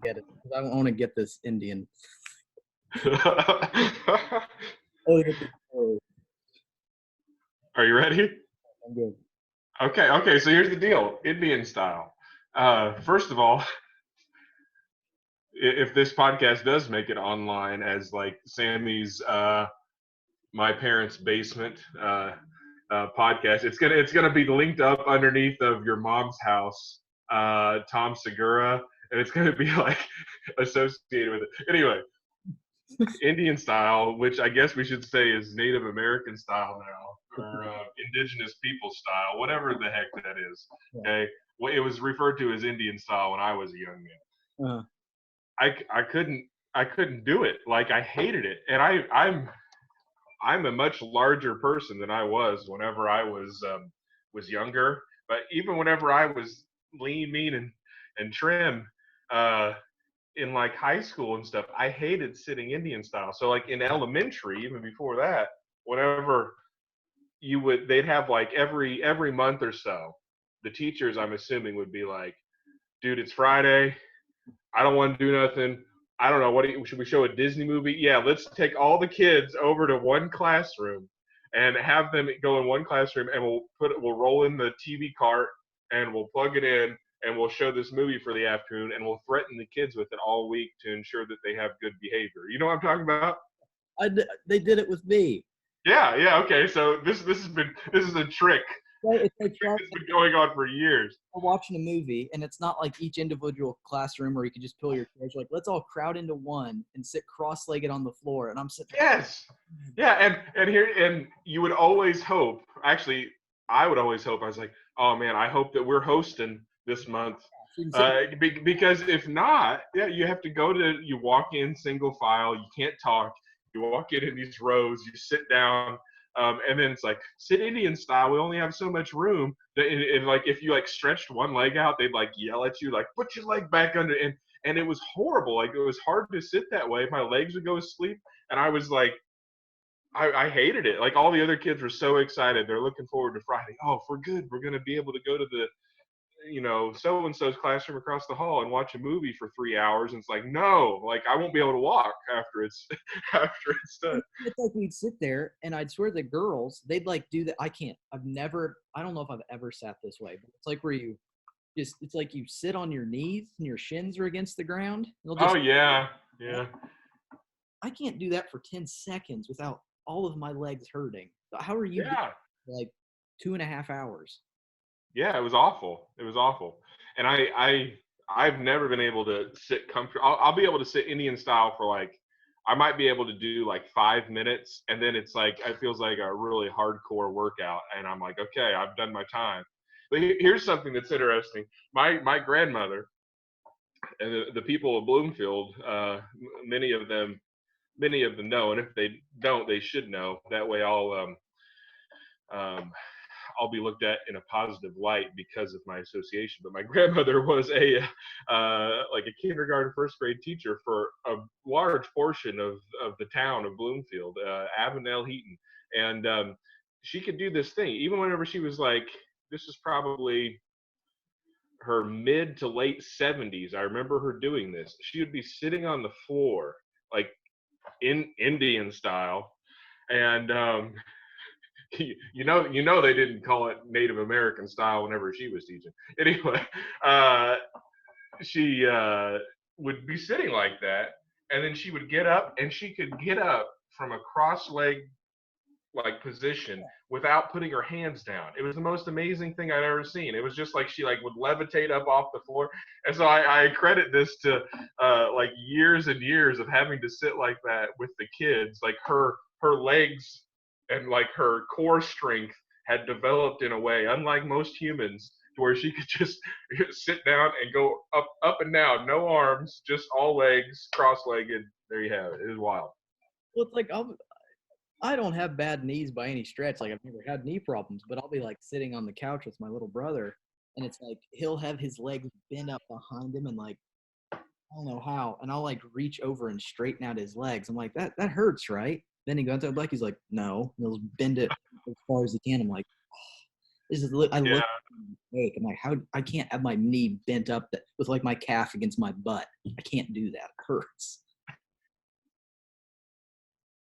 get it. I want to get this Indian. Are Oh, get the you ready? I'm good. Okay, so here's the deal. Indian style. First of all, if this podcast does make it online as like Sammy's my parents' basement podcast, it's gonna be linked up underneath of your mom's house, Tom Segura, and it's gonna be like associated with it. Anyway, Indian style, which I guess we should say is Native American style now, or indigenous people style, whatever the heck that is. Okay, well, it was referred to as Indian style when I was a young man. Uh-huh. I couldn't do it. Like I hated it, and I'm a much larger person than I was whenever I was younger. But even whenever I was lean, mean, and trim, uh, in like high school and stuff, I hated sitting Indian style. So like in elementary, even before that, whenever they'd have like every month or so, the teachers, I'm assuming, would be like, dude, it's Friday. I don't want to do nothing. I don't know. Should we show a Disney movie? Yeah, let's take all the kids over to one classroom and have them go in one classroom, and we'll roll in the TV cart and we'll plug it in and we'll show this movie for the afternoon, and we'll threaten the kids with it all week to ensure that they have good behavior. You know what I'm talking about? They did it with me. Yeah. Okay, so this is a trick. It's like It's been going on for years. we're watching a movie, and it's not like each individual classroom where you can just pull your chairs. Like, let's all crowd into one and sit cross-legged on the floor. And I'm sitting there. Yes. Yeah, and you would always hope. Actually, I would always hope. I was like, oh man, I hope that we're hosting this month. Because if not, yeah, you walk in single file, you can't talk, you walk in these rows, you sit down, and then it's like, sit Indian style, we only have so much room. And like, if you like stretched one leg out, they'd like yell at you, like, put your leg back under, and it was horrible. Like, it was hard to sit that way. My legs would go to sleep, and I was like, I hated it. Like, all the other kids were so excited. They're looking forward to Friday. Oh, if we're good, we're going to be able to go to the so-and-so's classroom across the hall and watch a movie for 3 hours. And it's like, no, like, I won't be able to walk after it's done. It's like we'd sit there, and I'd swear the girls, they'd like do that. I don't know if I've ever sat this way, but it's like where it's like you sit on your knees and your shins are against the ground. Oh, yeah. I can't do that for 10 seconds without all of my legs hurting. How are you doing, like 2.5 hours? Yeah, it was awful. And I've never been able to sit comfortable. I'll be able to sit Indian style for like, I might be able to do like 5 minutes, and then it's like, it feels like a really hardcore workout, and I'm like, okay, I've done my time. But here's something that's interesting. My grandmother, and the people of Bloomfield, many of them know, and if they don't, they should know. That way, I'll be looked at in a positive light because of my association. But my grandmother was like a kindergarten, first grade teacher for a large portion of the town of Bloomfield, Avondale Heaton. And she could do this thing, even whenever she was like, this is probably her mid to late 70s. I remember her doing this. She would be sitting on the floor, like in Indian style. And, you know they didn't call it Native American style whenever she was teaching. Anyway, she would be sitting like that, and then she would get up, and she could get up from a cross-leg like position without putting her hands down. It was the most amazing thing I'd ever seen. It was just like she like would levitate up off the floor. And so I credit this to like years and years of having to sit like that with the kids. Like her legs and like her core strength had developed in a way, unlike most humans, to where she could just sit down and go up and down, no arms, just all legs, cross-legged. There you have it. It was wild. Well, it's like I don't have bad knees by any stretch. Like, I've never had knee problems, but I'll be like sitting on the couch with my little brother, and it's like he'll have his legs bent up behind him, and like, I don't know how, and I'll like reach over and straighten out his legs. I'm like, that hurts, right? Then he goes to the back, he's like, no. And he'll bend it as far as he can. I'm like, oh. I Yeah. look fake. I'm like, how I can't have my knee bent up that with like my calf against my butt. I can't do that. It hurts.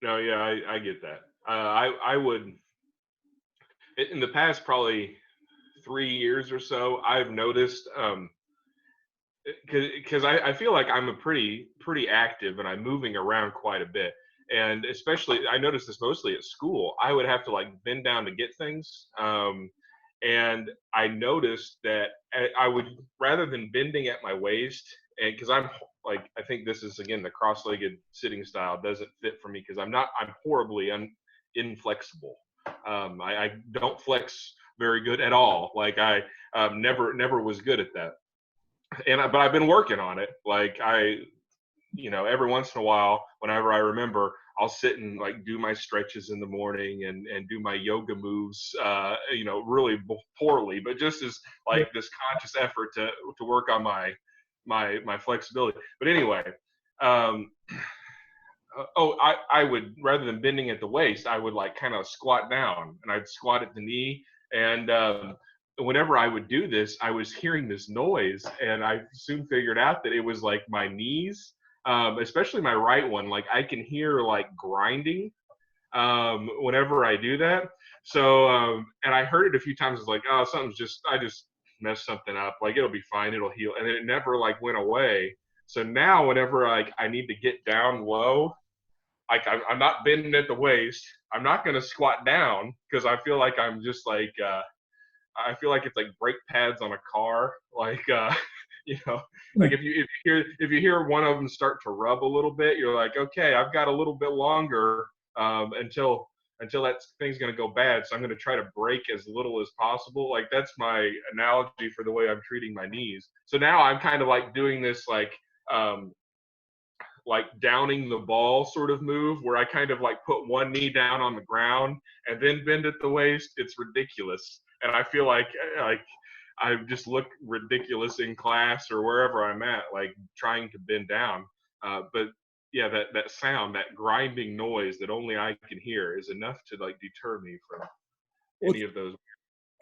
No, yeah, I get that. I would in the past probably 3 years or so. I've noticed because I feel like I'm a pretty active and I'm moving around quite a bit. And especially, I noticed this mostly at school. I would have to like bend down to get things, and I noticed that I would rather than bending at my waist, and because I'm like I think this is again the cross-legged sitting style doesn't fit for me because I'm horribly inflexible. I don't flex very good at all. Like I never was good at that but I've been working on it. Like every once in a while, whenever I remember, I'll sit and like do my stretches in the morning and do my yoga moves. Really poorly, but just as Yeah. like this conscious effort to work on my flexibility. But anyway, um, I would rather than bending at the waist, I would like kind of squat down and I'd squat at the knee. And whenever I would do this, I was hearing this noise, and I soon figured out that it was like my knees, especially my right one. Like I can hear like grinding whenever I do that. So and I heard it a few times. It's like, oh, I just messed something up. Like it'll be fine, it'll heal, and it never like went away. So now, whenever like I need to get down low, like I'm not bending at the waist. I'm not going to squat down because I feel like I'm just like I feel like it's like brake pads on a car. Like you know, like if you hear one of them start to rub a little bit, you're like, okay, I've got a little bit longer until that thing's going to go bad. So I'm going to try to brake as little as possible. Like that's my analogy for the way I'm treating my knees. So now I'm kind of like doing this um, like downing the ball sort of move where I kind of like put one knee down on the ground and then bend at the waist. It's ridiculous. And I feel like I just look ridiculous in class or wherever I'm at, like trying to bend down. But yeah, that sound, that grinding noise that only I can hear is enough to like deter me from Well, any of those.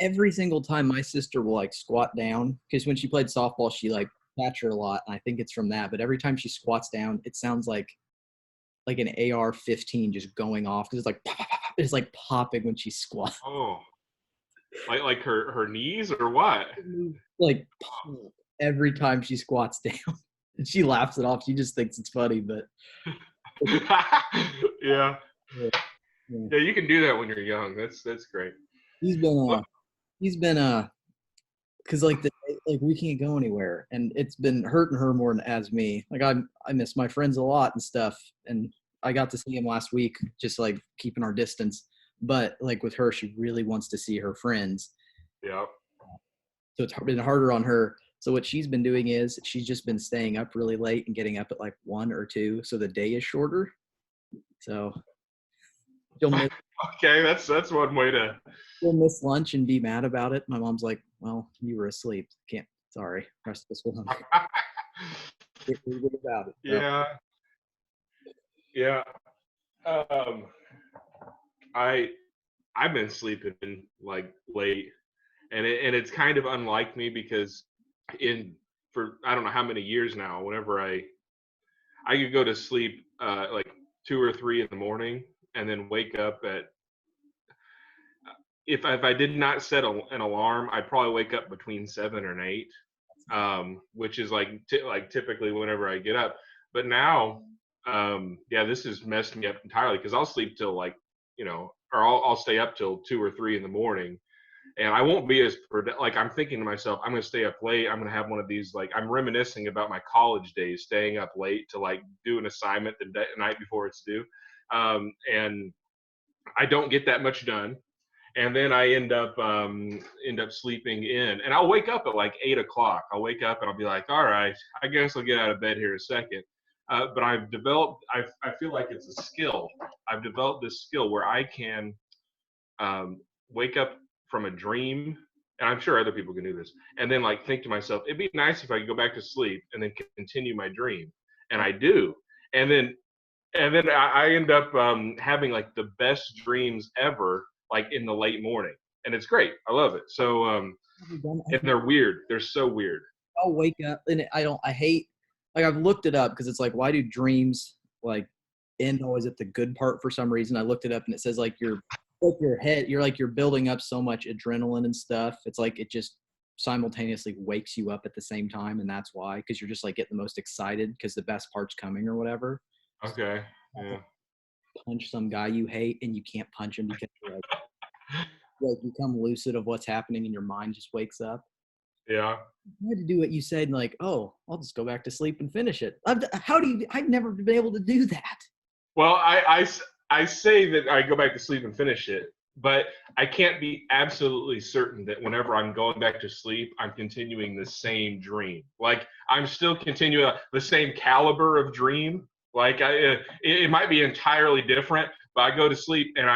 every single time my sister will like squat down because when she played softball, she like catcher a lot, and I think it's from that. But every time she squats down, it sounds like an AR-15 just going off because it's like it's like popping when she squats. Oh, like her knees or what? Like every time she squats down, and she laughs it off. She just thinks it's funny, but Yeah. yeah, yeah. Yeah, you can do that when you're young. That's great. he's been Look, he's been because like we can't go anywhere, and it's been hurting her more than it has me. Like I miss my friends a lot and stuff, and I got to see him last week, just like keeping our distance. But like with her, she really wants to see her friends, yeah. so it's been harder on her. So what she's been doing is she's just been staying up really late and getting up at like 1 or 2, so the day is shorter. So she'll miss Okay, that's one way to. she'll miss lunch and be mad about it. My mom's like, "Well, you were asleep. Can't. Sorry, rest of us will get really good about it." So Yeah, yeah. Um, I I've been sleeping like late, and it's kind of unlike me because in for I don't know how many years now, whenever I could go to sleep like 2 or 3 in the morning and then wake up at if I did not set an alarm, I'd probably wake up between 7 and 8, which is like typically whenever I get up. But now, yeah, this has messed me up entirely because I'll sleep till like or I'll stay up till 2 or 3 in the morning, and I won't be as like I'm thinking to myself, I'm gonna stay up late. I'm gonna have one of these like I'm reminiscing about my college days, staying up late to like do an assignment the night before it's due, and I don't get that much done, and then I end up sleeping in, and I'll wake up at like 8 o'clock. I'll wake up and I'll be like, all right, I guess I'll get out of bed here in a second. But I've developed, I feel like it's a skill. I've developed this skill where I can wake up from a dream, and I'm sure other people can do this, and then like think to myself, it'd be nice if I could go back to sleep and then continue my dream, and I do, and then I end up having like the best dreams ever, like in the late morning. and it's great. I love it. So Have you done- and they're weird. They're so weird. I'll wake up and I hate, like, I've looked it up because it's like, why do dreams like end always at the good part for some reason? I looked it up and it says like you're building up so much adrenaline and stuff. It's like it just simultaneously wakes you up at the same time, and that's why, because you're just like getting the most excited because the best part's coming or whatever. Okay. Yeah. Punch some guy you hate and you can't punch him because you become lucid of what's happening and your mind just wakes up. Yeah. You had to do what you said, and like, oh, I'll just go back to sleep and finish it. I've never been able to do that. Well, I say that I go back to sleep and finish it, but I can't be absolutely certain that whenever I'm going back to sleep, I'm continuing the same dream. Like I'm still continuing the same caliber of dream. Like it might be entirely different, but I go to sleep and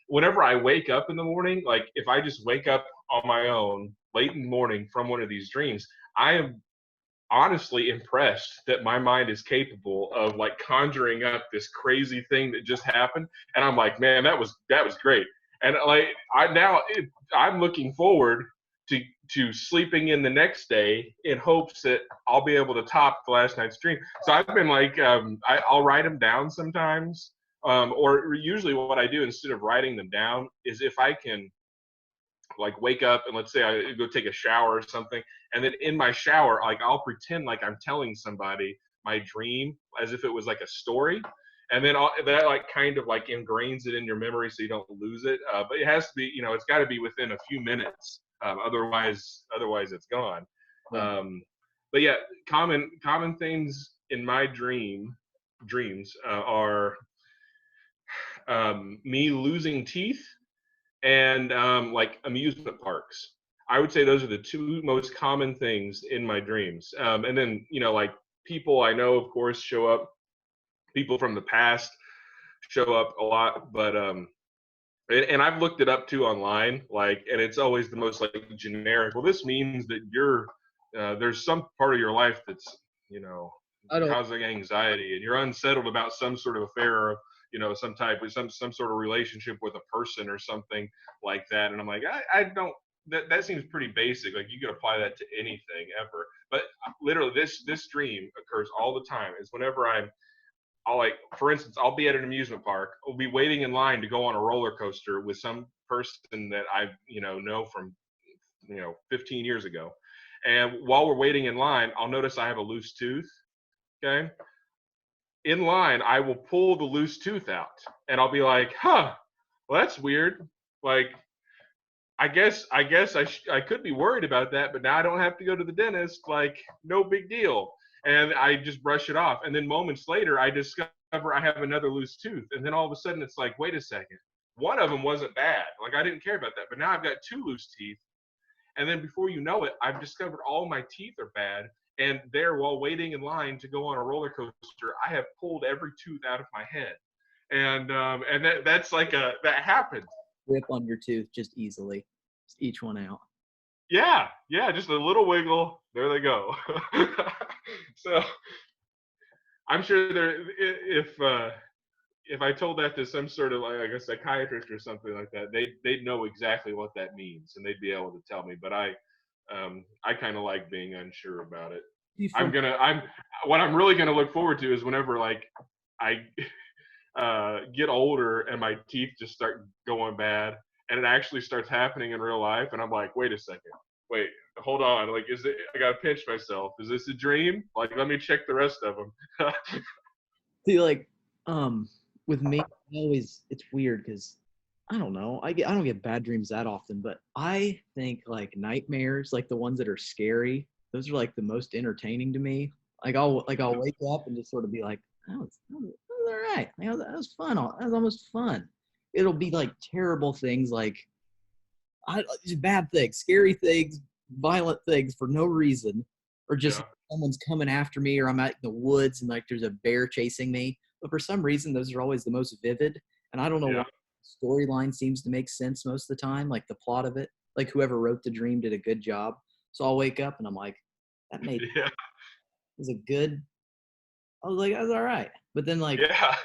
whenever I wake up in the morning, like if I just wake up on my own late in the morning from one of these dreams, I am honestly impressed that my mind is capable of like conjuring up this crazy thing that just happened, and I'm like, man, that was great. And like I'm looking forward to sleeping in the next day in hopes that I'll be able to top the last night's dream. So I've been like, I'll write them down sometimes, or usually what I do instead of writing them down is if I can like wake up and let's say I go take a shower or something, and then in my shower, like I'll pretend like I'm telling somebody my dream as if it was like a story, and then that like kind of like ingrains it in your memory so you don't lose it. But it has to be, it's got to be within a few minutes, otherwise it's gone. Yeah. But yeah, common things in my dreams are me losing teeth and like amusement parks. I would say those are the two most common things in my dreams. And then, like people I know, of course, show up. People from the past show up a lot, but and I've looked it up too online, like, and it's always the most like generic. Well, this means that there's some part of your life that's, you know, I don't. causing anxiety, and you're unsettled about some sort of affair, or some type of some sort of relationship with a person or something like that. And I'm like, I don't. That seems pretty basic. Like you could apply that to anything ever. But literally, this dream occurs all the time. Is whenever I'll like, for instance, I'll be at an amusement park. I'll be waiting in line to go on a roller coaster with some person that I know from 15 years ago. And while we're waiting in line, I'll notice I have a loose tooth. Okay. In line, I will pull the loose tooth out, and I'll be like, "Huh, well that's weird. Like, I could be worried about that, but now I don't have to go to the dentist. Like, no big deal." And I just brush it off. And then moments later, I discover I have another loose tooth. And then all of a sudden, it's like, wait a second. One of them wasn't bad. Like, I didn't care about that. But now I've got two loose teeth. And then before you know it, I've discovered all my teeth are bad. And there, while waiting in line to go on a roller coaster, I have pulled every tooth out of my head. And that's like that happened. Rip on your tooth just easily, just each one out. Yeah, just a little wiggle. There they go. So I'm sure if I told that to some sort of like a psychiatrist or something like that, they'd know exactly what that means and they'd be able to tell me. But I kind of like being unsure about it. What I'm really gonna look forward to is whenever like I get older and my teeth just start going bad and it actually starts happening in real life, and I'm like, wait a second, wait, hold on, like, I gotta pinch myself. Is this a dream? Like, let me check the rest of them. See, like, with me, it's weird because I don't know. I don't get bad dreams that often, but I think like nightmares, like the ones that are scary, those are like the most entertaining to me. I'll wake up and just sort of be like, oh, that was all right. That was fun. That was almost fun. It'll be like terrible things, like just bad things, scary things, violent things for no reason, or just someone's coming after me, or I'm out in the woods and like there's a bear chasing me. But for some reason, those are always the most vivid, and I don't know why. The storyline seems to make sense most of the time, like the plot of it. Like whoever wrote the dream did a good job. So I'll wake up and I'm like, that made it was a good. I was like, that's all right. But then like yeah,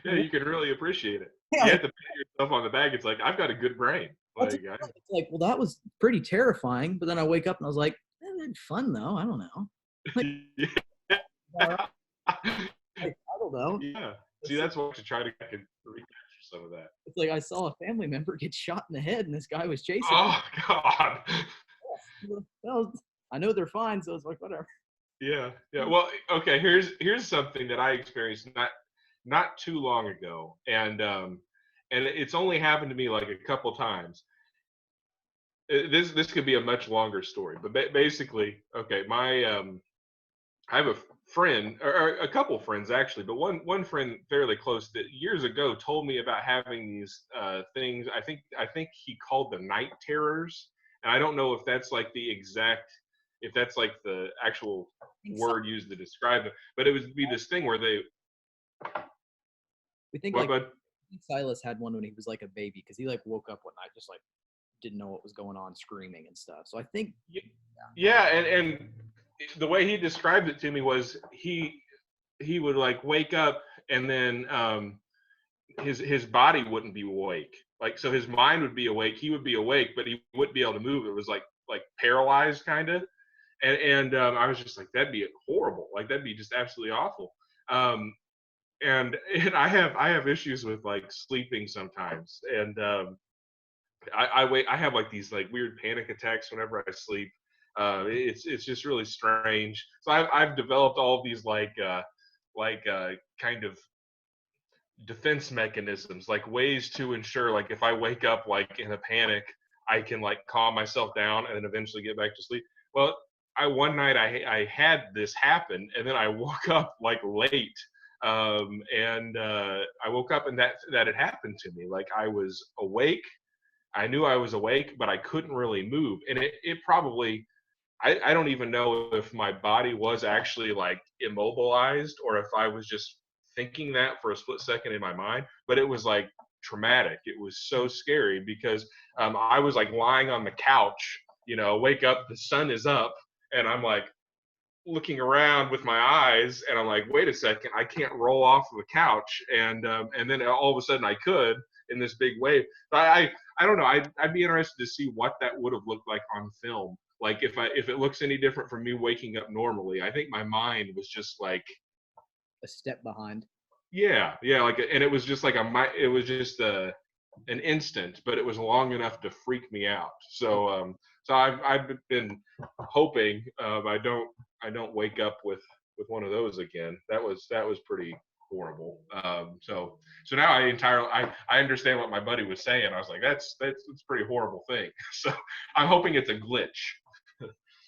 you can really appreciate it. You have to pat yourself on the back. It's like, I've got a good brain. Like, It's like, well, that was pretty terrifying. But then I wake up and I was like, it's fun though. I don't know. Like, yeah. all right, I don't know. Yeah. See, that's what to try to recapture some of that. It's like I saw a family member get shot in the head, and this guy was chasing him. Oh God. Well, I know they're fine, so it's like whatever. Yeah. Yeah. Well, okay. Here's something that I experienced not too long ago, and it's only happened to me like a couple times. This could be a much longer story, but basically, okay, I have a friend, or a couple friends actually, but one friend fairly close that years ago told me about having these things. I think he called them night terrors, and I don't know if that's like if that's like the actual word used to describe it, but it would be this thing where they. We think What, like bud? Silas had one when he was like a baby because he like woke up one night just like didn't know what was going on, screaming and stuff. So I think Yeah, and the way he described it to me was he would like wake up and then his body wouldn't be awake. Like so his mind would be awake, he would be awake, but he wouldn't be able to move. It was like paralyzed kind of. And I was just like, that'd be horrible. Like that'd be just absolutely awful. Um, and I have issues with like sleeping sometimes, and I have like these like weird panic attacks whenever I sleep. It's just really strange. So I've developed all these kind of defense mechanisms, like ways to ensure like if I wake up like in a panic, I can like calm myself down and then eventually get back to sleep. Well, I one night I had this happen and then I woke up like late. And I woke up and that had happened to me. Like I was awake, I knew I was awake, but I couldn't really move. And it probably, I don't even know if my body was actually like immobilized or if I was just thinking that for a split second in my mind, but it was like traumatic. It was so scary because I was like lying on the couch, wake up, the sun is up, and I'm like looking around with my eyes, and I'm like, wait a second, I can't roll off of the couch, and then all of a sudden I could in this big wave. I don't know. I'd be interested to see what that would have looked like on film. Like if it looks any different from me waking up normally. I think my mind was just like a step behind. yeah, like, and it was just like it was just an instant, but it was long enough to freak me out. So I've been hoping I don't wake up with one of those again. That was pretty horrible. So now I understand what my buddy was saying. I was like, that's a pretty horrible thing. So I'm hoping it's a glitch.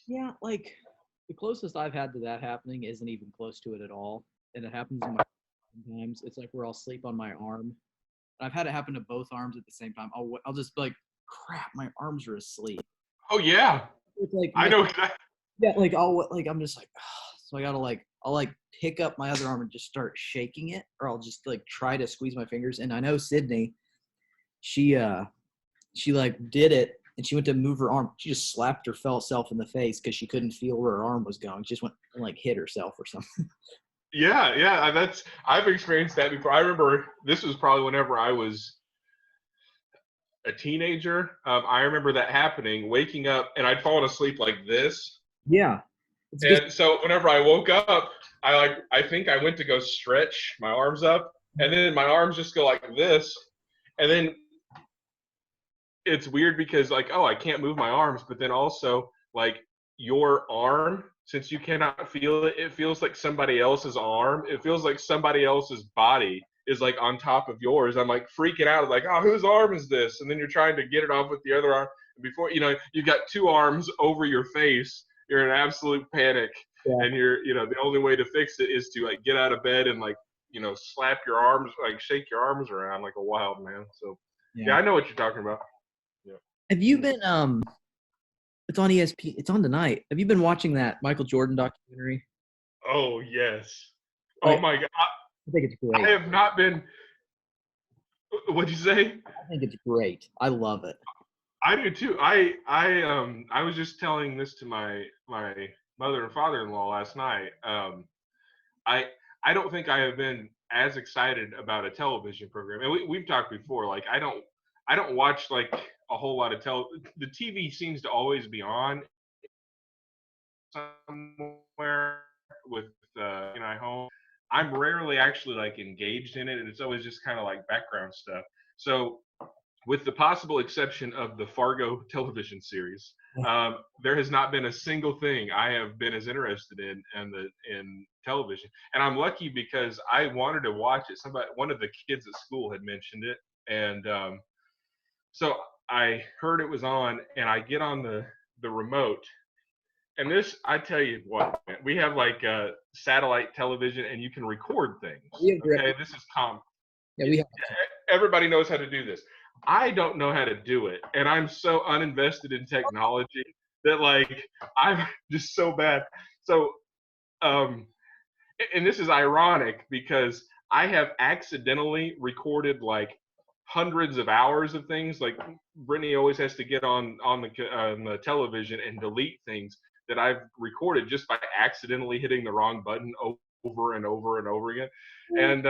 Yeah, like the closest I've had to that happening isn't even close to it at all, and it happens in my sometimes. It's like where I'll sleep on my arm. I've had it happen to both arms at the same time. I'll just be like, crap, my arms are asleep. Oh yeah, It's like I know that. yeah, like I'm just like, so I gotta like I'll like pick up my other arm and just start shaking it, or I'll just like try to squeeze my fingers. And I know Sydney, she like did it, and she went to move her arm. She just slapped herself in the face because she couldn't feel where her arm was going. She just went and like hit herself or something. Yeah. I've experienced that before. I remember this was probably whenever I was a teenager. I remember that happening, waking up, and I'd fallen asleep like this. Yeah, it's just And so whenever I woke up, I think I went to go stretch my arms up, and then my arms just go like this, and then it's weird because like, oh, I can't move my arms, but then also like your arm, since you cannot feel it, it feels like somebody else's arm. It feels like somebody else's body is like on top of yours. I'm like freaking out, like, oh, whose arm is this? And then you're trying to get it off with the other arm. And before you've got two arms over your face. You're in absolute panic, yeah. and the only way to fix it is to like get out of bed and like slap your arms, like shake your arms around like a wild man. So yeah, I know what you're talking about. Yeah. Have you been it's on ESP. It's on tonight. Have you been watching that Michael Jordan documentary? Oh yes. Oh my God. I think it's great. I have not been. What'd you say? I think it's great. I love it. I do too. I was just telling this to my mother and father-in-law last night. I don't think I have been as excited about a television program. And we've talked before. Like I don't watch like a whole lot of the TV seems to always be on somewhere with home. I'm rarely actually like engaged in it, and it's always just kind of like background stuff. So, with the possible exception of the Fargo television series, there has not been a single thing I have been as interested in television. And I'm lucky because I wanted to watch it. One of the kids at school had mentioned it, and so I heard it was on, and I get on the remote. And this, I tell you what, man, we have like satellite television, and you can record things. Okay, this is common. Yeah, we have. Everybody knows how to do this. I don't know how to do it, and I'm so uninvested in technology that like I'm just so bad. So, and this is ironic because I have accidentally recorded like hundreds of hours of things. Like Brittany always has to get on the television and delete things that I've recorded just by accidentally hitting the wrong button over and over and over again. And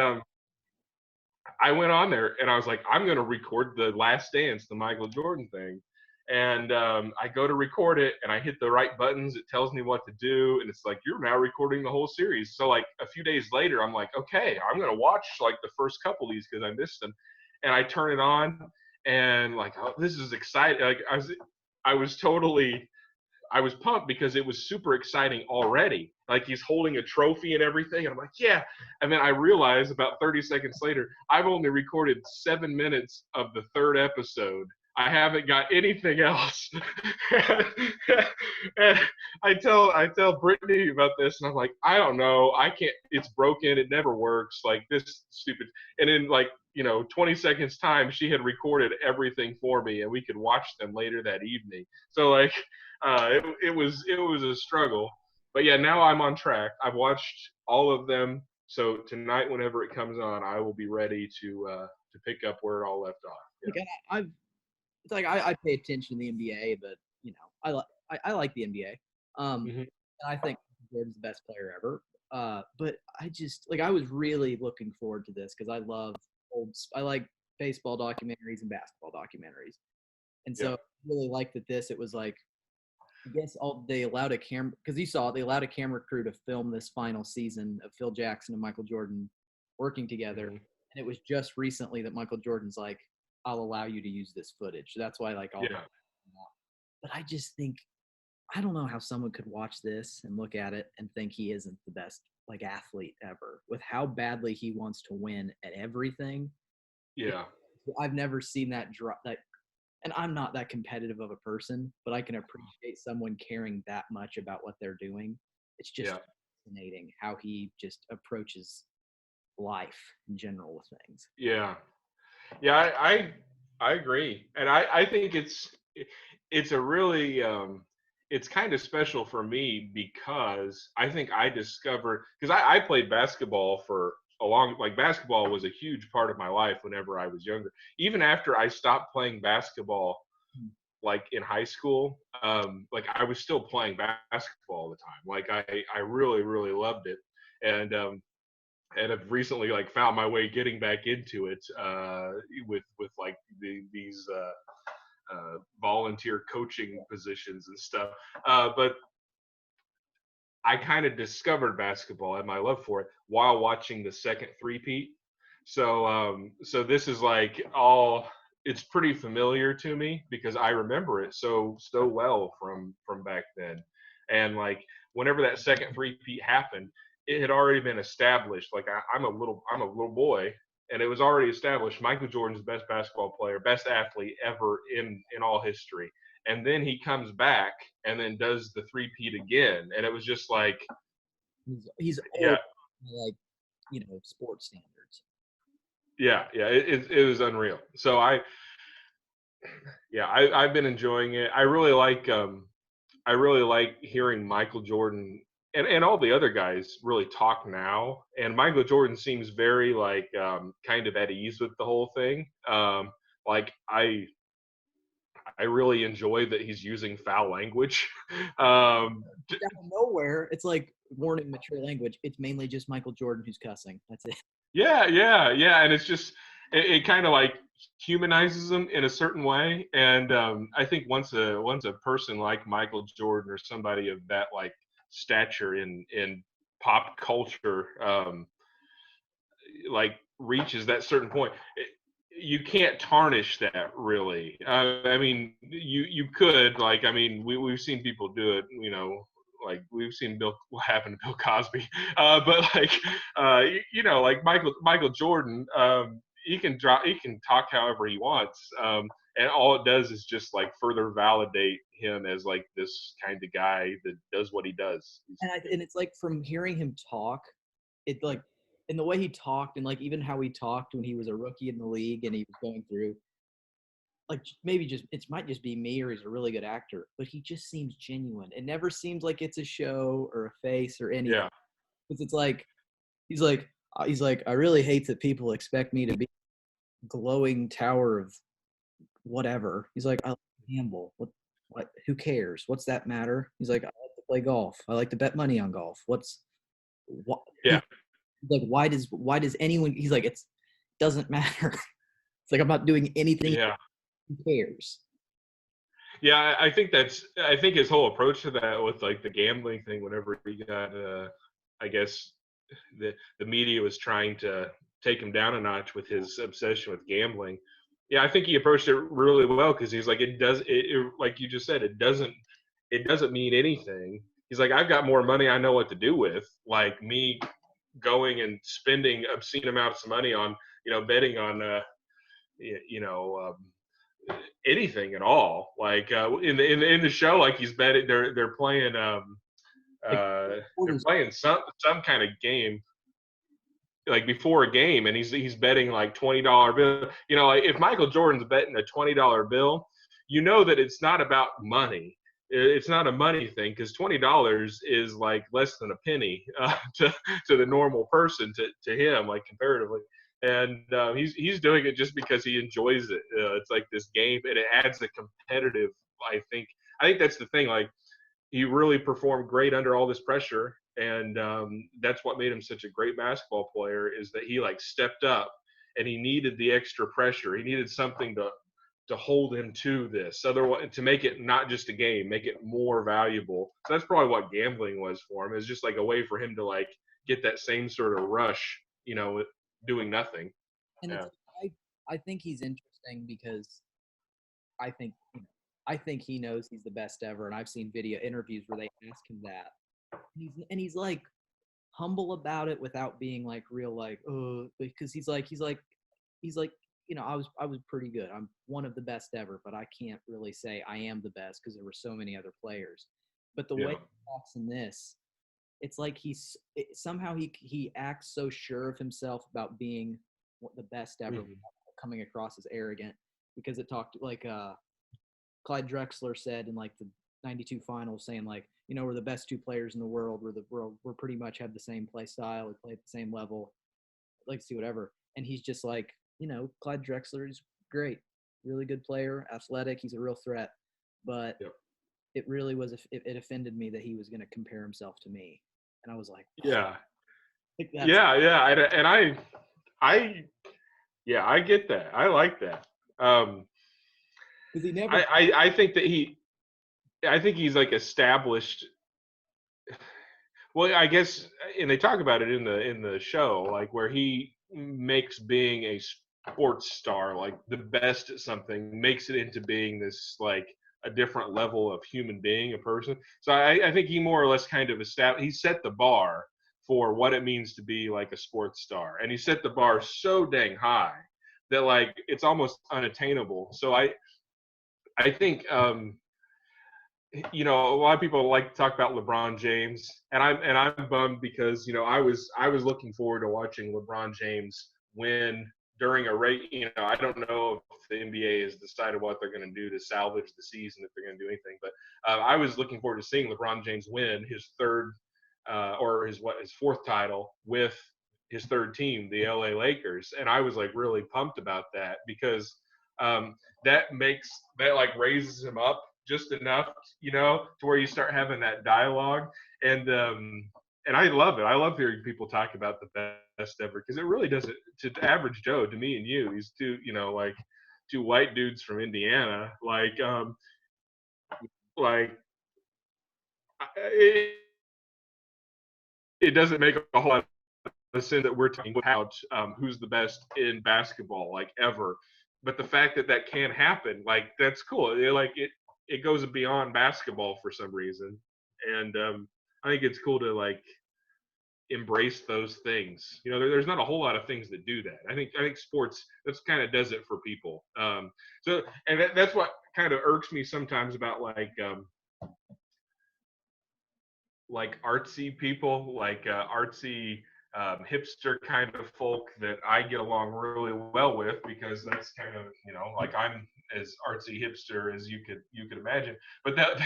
I went on there and I was like, I'm going to record the Last Dance, the Michael Jordan thing. And I go to record it and I hit the right buttons. It tells me what to do. And it's like, you're now recording the whole series. So like a few days later, I'm like, okay, I'm going to watch like the first couple of these because I missed them. And I turn it on and like, oh, this is exciting. Like I was pumped because it was super exciting already. Like he's holding a trophy and everything. And I'm like, yeah. And then I realized about 30 seconds later, I've only recorded 7 minutes of the third episode. I haven't got anything else. And I tell Brittany about this, and I'm like, I don't know. I can't. It's broken. It never works. Like this stupid. And in like 20 seconds time, she had recorded everything for me, and we could watch them later that evening. So like, it was a struggle. But yeah, now I'm on track. I've watched all of them. So tonight, whenever it comes on, I will be ready to pick up where it all left off. Yeah. It's like I pay attention to the NBA, but I like the NBA. And I think Jordan's the best player ever. But I just I was really looking forward to this because I like baseball documentaries and basketball documentaries, and so I really liked that it was like, I guess they allowed a camera, because they allowed a camera crew to film this final season of Phil Jackson and Michael Jordan working together, and it was just recently that Michael Jordan's like, I'll allow you to use this footage. That's why but I just think, I don't know how someone could watch this and look at it and think he isn't the best athlete ever with how badly he wants to win at everything. Yeah. I've never seen that drop. And I'm not that competitive of a person, but I can appreciate someone caring that much about what they're doing. It's just fascinating how he just approaches life in general with things. Yeah. Yeah, I agree, and I think it's a really it's kind of special for me because I think I discovered, because I played basketball for basketball was a huge part of my life whenever I was younger. Even after I stopped playing basketball, like in high school, I was still playing basketball all the time. Like I really really loved it, and I've recently found my way getting back into it with like these volunteer coaching positions and stuff. But I kind of discovered basketball and my love for it while watching the second three-peat. So this is it's pretty familiar to me because I remember it so well from back then. And like whenever that second three-peat happened, it had already been established. Like I'm a little boy, and it was already established. Michael Jordan's the best basketball player, best athlete ever in all history. And then he comes back and then does the three-peat again, and it was just like he's old, sports standards. Yeah, it was unreal. So I've been enjoying it. I really like hearing Michael Jordan and all the other guys really talk now. And Michael Jordan seems very kind of at ease with the whole thing. I really enjoy that he's using foul language. Out of nowhere, it's like warning mature language. It's mainly just Michael Jordan who's cussing. That's it. Yeah, and it's just it kind of like humanizes them in a certain way. And I think once a person like Michael Jordan or somebody of that like stature in pop culture like reaches that certain point, you can't tarnish that really. I mean, you could like, I mean, we've seen people do it, you know, like we've seen what happened to Bill Cosby, but like, like Michael Jordan, he can talk however he wants, and all it does is just like further validate him as like this kind of guy that does what he does. And it's like from hearing him talk, it like in the way he talked and like even how he talked when he was a rookie in the league and he was going through, like maybe just it might just be me or he's a really good actor, but he just seems genuine. It never seems like it's a show or a face or anything. Yeah, Because it's like he's like I really hate that people expect me to be glowing tower of whatever. He's like I like to gamble. What who cares? What's that matter? He's like I like to play golf. I like to bet money on golf. What yeah, like why does anyone, he's like it doesn't matter. It's like I'm not doing anything. yeah. Who cares? Yeah, I think his whole approach to that with like the gambling thing, whenever he got, I guess the media was trying to take him down a notch with his obsession with gambling. Yeah, I think he approached it really well because he's like, like you just said, it doesn't mean anything. He's like, I've got more money I know what to do with. Like me going and spending obscene amounts of money on, betting on, anything at all. Like in the show, like he's betting, they're playing Like they're playing some kind of game like before a game, and he's betting like $20 bill. Like if Michael Jordan's betting a $20 bill, you know that it's not about money. It's not a money thing because $20 is like less than a penny to the normal person, to him, like comparatively. And he's doing it just because he enjoys it. It's like this game, and it adds a competitive. I think that's the thing. Like he really performed great under all this pressure, and that's what made him such a great basketball player. Is that he like stepped up, and he needed the extra pressure. He needed something to hold him to this, otherwise to make it not just a game, make it more valuable. So that's probably what gambling was for him. It's just like a way for him to like get that same sort of rush, doing nothing. and Yeah. it's I think he's interesting because I think I think he knows he's the best ever, and I've seen video interviews where they ask him that, and he's like humble about it without being like real like because he's like I was pretty good. I'm one of the best ever, but I can't really say I am the best because there were so many other players. But the way Yeah. he talks in this, it's like somehow he acts so sure of himself about being the best ever, Mhm. coming across as arrogant because it talked like Clyde Drexler said in like the 92 finals, saying like, we're the best two players in the world. We're pretty much have the same play style. We play at the same level. Like to see whatever. And he's just like, Clyde Drexler is great, really good player, athletic. He's a real threat. But Yep. it really was, it offended me that he was going to compare himself to me. And I was like, Yeah. like that's Yeah. Yeah. I yeah, I get that. I like that. because he never. I think that I think he's like established. Well, I guess, and they talk about it in the show, like where he makes being a sports star, like the best at something, makes it into being this like a different level of human being, a person. So I think he more or less kind of he set the bar for what it means to be like a sports star, and he set the bar so dang high that like it's almost unattainable. So I think a lot of people like to talk about LeBron James, and I'm bummed because I was looking forward to watching LeBron James win during a rate. I don't know if the NBA has decided what they're going to do to salvage the season, if they're going to do anything, but I was looking forward to seeing LeBron James win his third or his fourth title with his third team, the LA Lakers, and I was like really pumped about that because um, that like raises him up just enough, to where you start having that dialogue, and and I love it. I love hearing people talk about the best ever because it really doesn't. To the average Joe, to me and you, these two, like two white dudes from Indiana, like it, it doesn't make a whole lot of sense that we're talking about who's the best in basketball, like ever. But the fact that that can happen, like that's cool. It goes beyond basketball for some reason, and I think it's cool to like embrace those things. There's not a whole lot of things that do that. I think sports that's kind of does it for people. So and that's what kind of irks me sometimes about like artsy people, like artsy hipster kind of folk that I get along really well with because that's kind of like I'm as artsy hipster as you could imagine. But that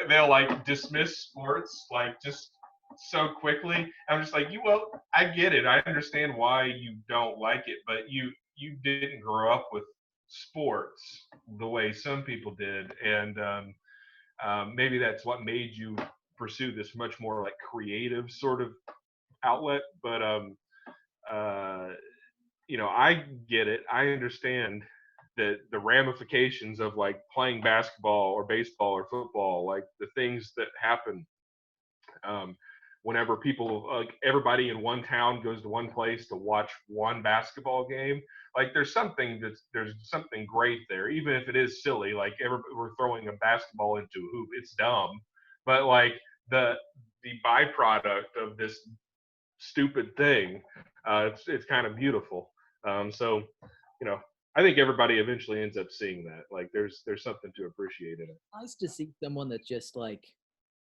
they'll like dismiss sports like just so quickly. I'm just like well, I get it. I understand why you don't like it, but you didn't grow up with sports the way some people did, and maybe that's what made you pursue this much more like creative sort of outlet. But uh, I get it. I understand the ramifications of like playing basketball or baseball or football, like the things that happen um, whenever people like everybody in one town goes to one place to watch one basketball game. Like there's something great there, even if it is silly. Like we're throwing a basketball into a hoop, it's dumb, but like the the byproduct of this stupid thing, it's kind of beautiful. So you know, I think everybody eventually ends up seeing that. Like there's something to appreciate in it. Nice to see someone that just like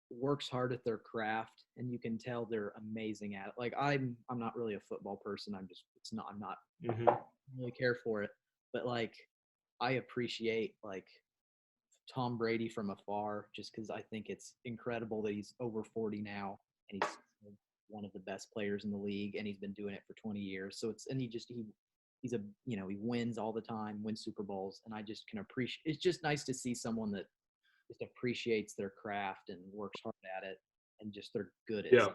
works hard at their craft and you can tell they're amazing at it. Like I'm not really a football person. I'm not Hmm. really care for it. But like I appreciate like Tom Brady from afar just because I think it's incredible that he's over 40 now and he's one of the best players in the league and he's been doing it for 20 years. So it's and he's a he wins all the time, wins Super Bowls, and I just can appreciate. It's just nice to see someone that just appreciates their craft and works hard at it and just they're good at Yeah.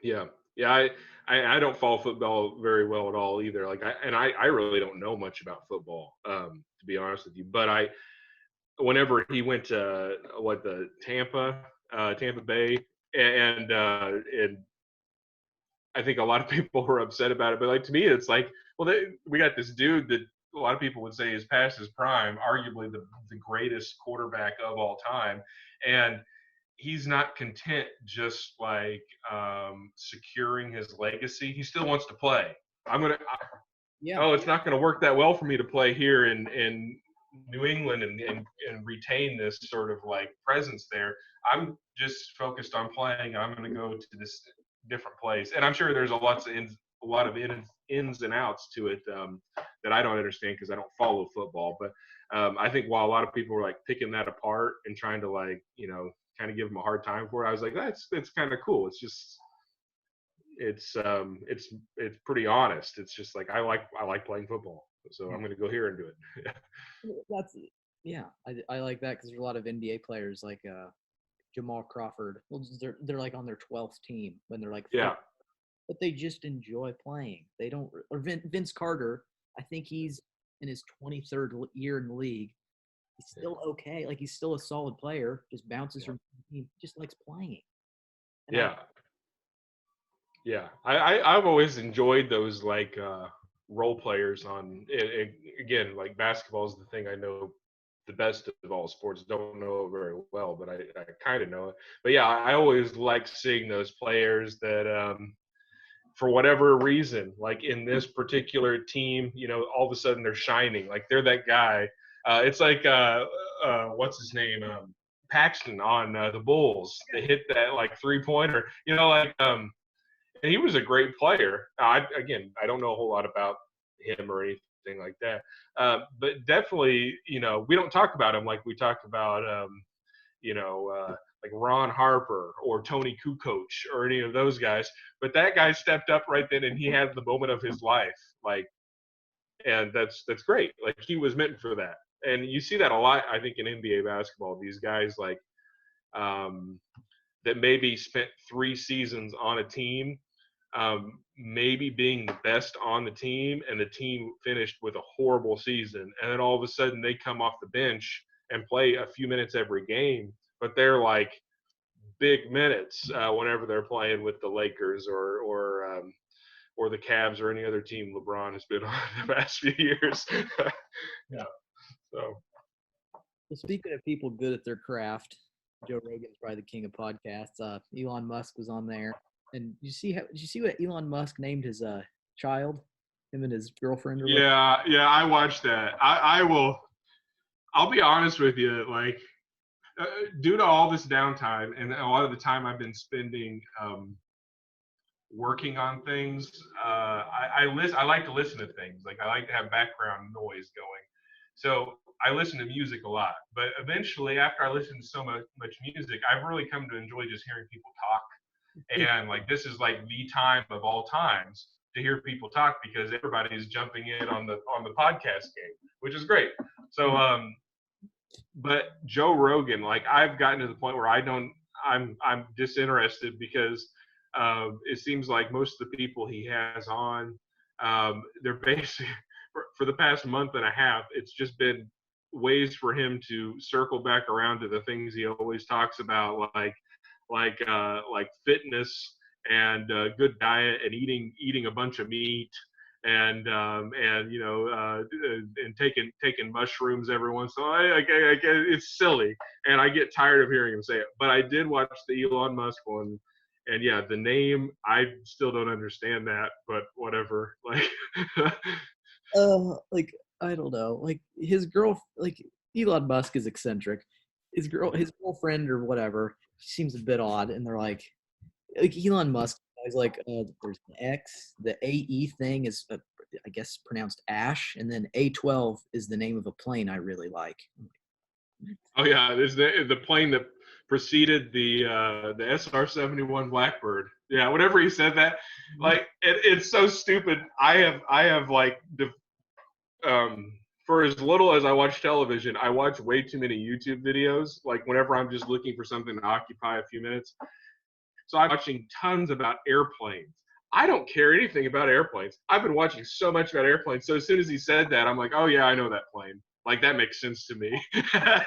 Yeah, yeah. I don't follow football very well at all either. Like I really don't know much about football, to be honest with you. But whenever he went to the Tampa Bay, and I think a lot of people were upset about it. But like to me, it's like, well, we got this dude that a lot of people would say is past his prime, arguably the greatest quarterback of all time, and he's not content just like securing his legacy. He still wants to play. yeah. Oh, it's not gonna work that well for me to play here in New England and retain this sort of like presence there. I'm just focused on playing. I'm gonna go to this different place, and I'm sure there's a lot of ins and outs to it that I don't understand because I don't follow football. But I think while a lot of people were like picking that apart and trying to like kind of give him a hard time for it, I was like, that's kind of cool. It's just it's pretty honest. It's just like I like playing football, so I'm going to go here and do it. That's yeah. I like that because there's a lot of NBA players like Jamal Crawford. Well, they're like on their 12th team when they're like Yeah, but they just enjoy playing. They don't or Vince Carter. I think he's in his 23rd year in the league. He's still okay. Like he's still a solid player. Just bounces yeah, from he just likes playing. And I yeah, yeah. I've always enjoyed those like role players on. Again, like basketball is the thing I know the best of all sports. Don't know it very well, but I kind of know it. But yeah, I always like seeing those players that for whatever reason, like in this particular team, all of a sudden they're shining. Like they're that guy. It's like what's his name? Paxton on the Bulls. They hit that like 3-pointer. And he was a great player. Again, I don't know a whole lot about him or anything like that. But definitely, we don't talk about him like we talk about you know, like Ron Harper or Tony Kukoc or any of those guys. But that guy stepped up right then, and he had the moment of his life. Like, and that's great. Like he was meant for that. And you see that a lot, I think, in NBA basketball. These guys like, um, that maybe spent 3 seasons on a team, maybe being the best on the team, and the team finished with a horrible season, and then all of a sudden they come off the bench and play a few minutes every game, but they're like big minutes whenever they're playing with the Lakers or the Cavs or any other team LeBron has been on the past few years. Yeah. So. Well, speaking of people good at their craft, Joe Rogan's probably the king of podcasts. Elon Musk was on there, and did you see what Elon Musk named his child? Him and his girlfriend, or what? Yeah, I watched that. I'll be honest with you, like, due to all this downtime and a lot of the time I've been spending working on things, I like to listen to things. Like, I like to have background noise going. So I listen to music a lot. But eventually, after I listen to so much music, I've really come to enjoy just hearing people talk. And like, this is like the time of all times to hear people talk, because everybody's jumping in on the podcast game, which is great. So but Joe Rogan, like, I've gotten to the point where I'm disinterested, because it seems like most of the people he has on, they're basically for the past month and a half, it's just been ways for him to circle back around to the things he always talks about, like fitness and good diet and eating a bunch of meat and and taking mushrooms every once in a while. I get it's silly, and I get tired of hearing him say it. But I did watch the Elon Musk one, and yeah, the name, I still don't understand that, but whatever. Like, Like, I don't know. Like, his girl, like, Elon Musk is eccentric. His girlfriend or whatever, seems a bit odd, and they're like Elon Musk is like, there's an X, the AE thing is, I guess, pronounced Ash, and then A12 is the name of a plane I really like. oh yeah, there's the plane that preceded the SR-71 Blackbird. Yeah, whenever he said that, like, it's so stupid. I have like for as little as I watch television, I watch way too many YouTube videos. Like, whenever I'm just looking for something to occupy a few minutes. So I'm watching tons about airplanes. I don't care anything about airplanes. I've been watching so much about airplanes. So as soon as he said that, I'm like, oh yeah, I know that plane. Like, that makes sense to me. Yeah.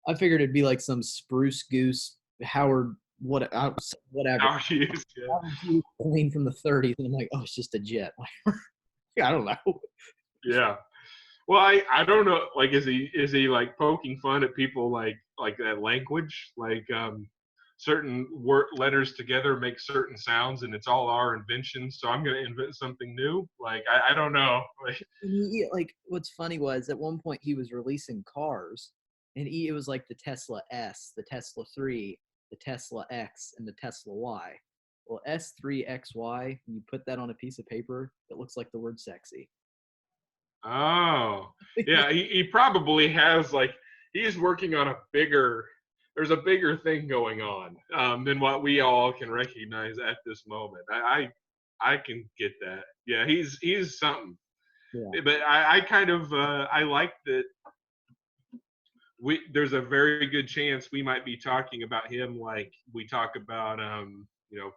I figured it'd be like some spruce goose Howard whatever How Hughes, yeah. Howard Hughes plane from the 30s, and I'm like, oh, it's just a jet. I don't know. Yeah. Well, I don't know. Like, is he like poking fun at people like that language? Like, certain letters together make certain sounds, and it's all our invention. So I'm gonna invent something new. Like, I don't know. Like, what's funny was at one point he was releasing cars, and it was like the Tesla S, the Tesla 3, the Tesla X, and the Tesla Y. Well, S3XY, you put that on a piece of paper, it looks like the word sexy. Oh, yeah. He probably has, like, he's working on there's a bigger thing going on than what we all can recognize at this moment. I can get that. Yeah, he's something. Yeah. But I kind of I like that there's a very good chance we might be talking about him like we talk about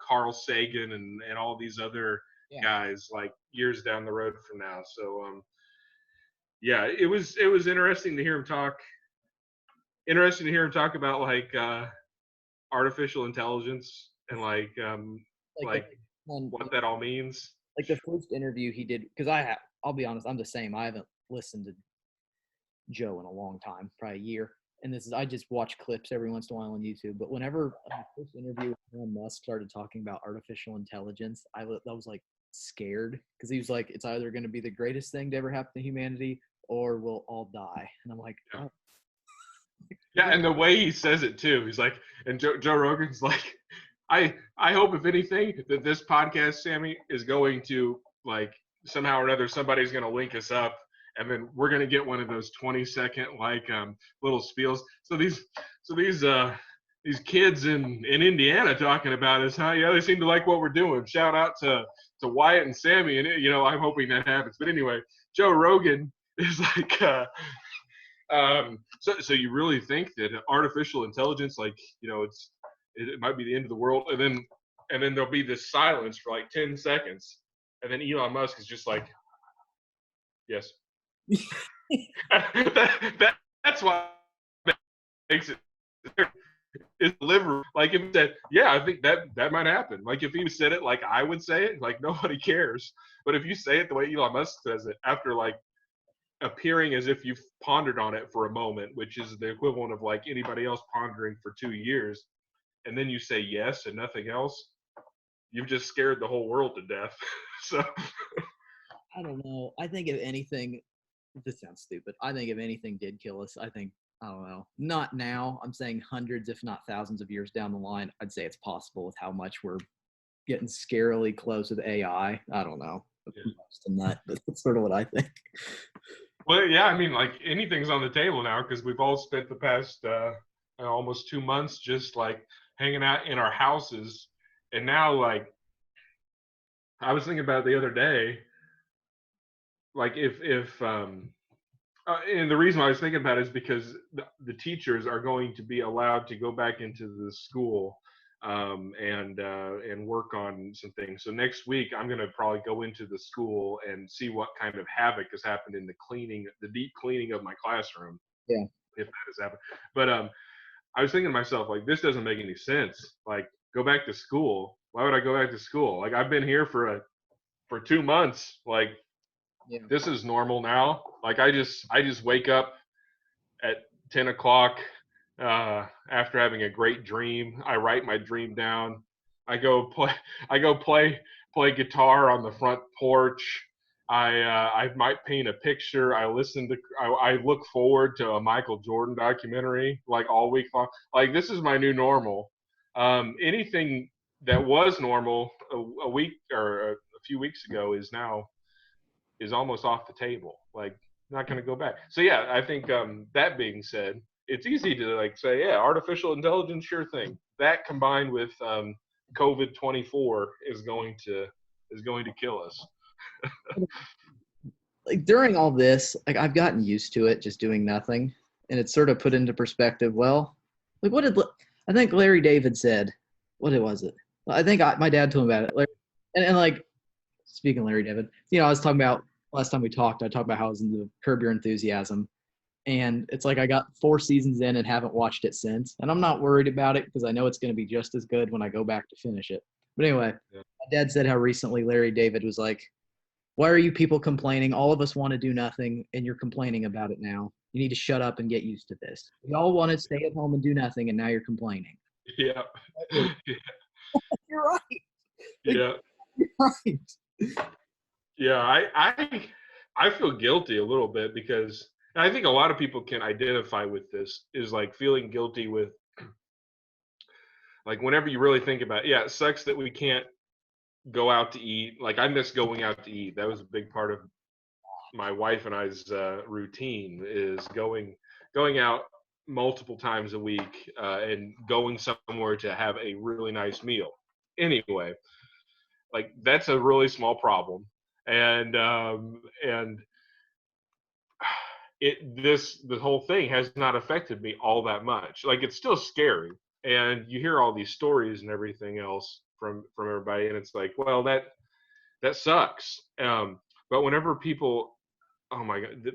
Carl Sagan and all these other guys, like, years down the road from now. So yeah, it was interesting to hear him talk. Interesting to hear him talk about, like, artificial intelligence and like what that all means. Like, the first interview he did, because I'll be honest, I'm the same. I haven't listened to Joe in a long time, probably a year. And I just watch clips every once in a while on YouTube. But whenever the first interview with Elon Musk started talking about artificial intelligence, I was like scared, because he was like, it's either going to be the greatest thing to ever happen to humanity or we'll all die. And I'm like, oh. Yeah, and the way he says it too, he's like, and Joe Rogan's like, I hope, if anything, that this podcast, Sammy, is going to, like, somehow or another, somebody's going to link us up, and then we're going to get one of those 20-second like little spiels. So these kids in Indiana talking about us, huh? Yeah, they seem to like what we're doing. Shout out to Wyatt and Sammy, and I'm hoping that happens. But anyway, Joe Rogan is like So you really think that artificial intelligence, like, it might be the end of the world, and then there'll be this silence for like 10 seconds, and then Elon Musk is just like, yes. That's why it makes it is delivery. Like if he said, yeah, I think that might happen. Like if he said it like I would say it, like nobody cares. But if you say it the way Elon Musk says it, after like appearing as if you've pondered on it for a moment, which is the equivalent of like anybody else pondering for 2 years, and then you say yes and nothing else, you've just scared the whole world to death. So I don't know. I think if anything, this sounds stupid. I think if anything did kill us, I don't know. Not now. I'm saying hundreds, if not thousands of years down the line, I'd say it's possible with how much we're getting scarily close with AI. I don't know. yeah. It's a nut, but that's sort of what I think. Well, yeah, I mean, like anything's on the table now because we've all spent the past almost 2 months just like hanging out in our houses, and now like I was thinking about it the other day, like if and the reason why I was thinking about it is because the teachers are going to be allowed to go back into the school and work on some things. So next week, I'm going to probably go into the school and see what kind of havoc has happened in the deep cleaning of my classroom, Yeah. if that has happened. But I was thinking to myself, like, this doesn't make any sense. Like, go back to school. Why would I go back to school? Like, I've been here for 2 months. Like, Yeah. this is normal now. Like, I just wake up at 10 o'clock after having a great dream. I write my dream down. I go play. I go play guitar on the front porch. I might paint a picture. I look forward to a Michael Jordan documentary like all week long. Like this is my new normal. Anything that was normal a week or a few weeks ago is almost off the table. Like not going to go back. So yeah, I think that being said, it's easy to like say, yeah, artificial intelligence, sure thing. That combined with COVID-24 is going to kill us. Like during all this, like I've gotten used to it, just doing nothing, and it's sort of put into perspective. Well, like I think Larry David said? What was it? I think my dad told me about it. Like, and like speaking of Larry David, I was talking about last time we talked. I talked about how I was in the Curb Your Enthusiasm, and it's like I got 4 seasons in and haven't watched it since. And I'm not worried about it because I know it's going to be just as good when I go back to finish it. But anyway, Yeah. my dad said how recently Larry David was like, why are you people complaining? All of us want to do nothing, and you're complaining about it now. You need to shut up and get used to this. We all want to stay at home and do nothing, and now you're complaining. Yeah. You're right. Like, Yeah. you're right. Yeah. I feel guilty a little bit because and I think a lot of people can identify with this is like feeling guilty with like whenever you really think about it, yeah, it sucks that we can't go out to eat. Like I miss going out to eat. That was a big part of my wife and I's routine is going out multiple times a week and going somewhere to have a really nice meal. Anyway, like that's a really small problem, and the whole thing has not affected me all that much. Like it's still scary, and you hear all these stories and everything else from everybody, and it's like, well, that sucks. But whenever people, oh my god,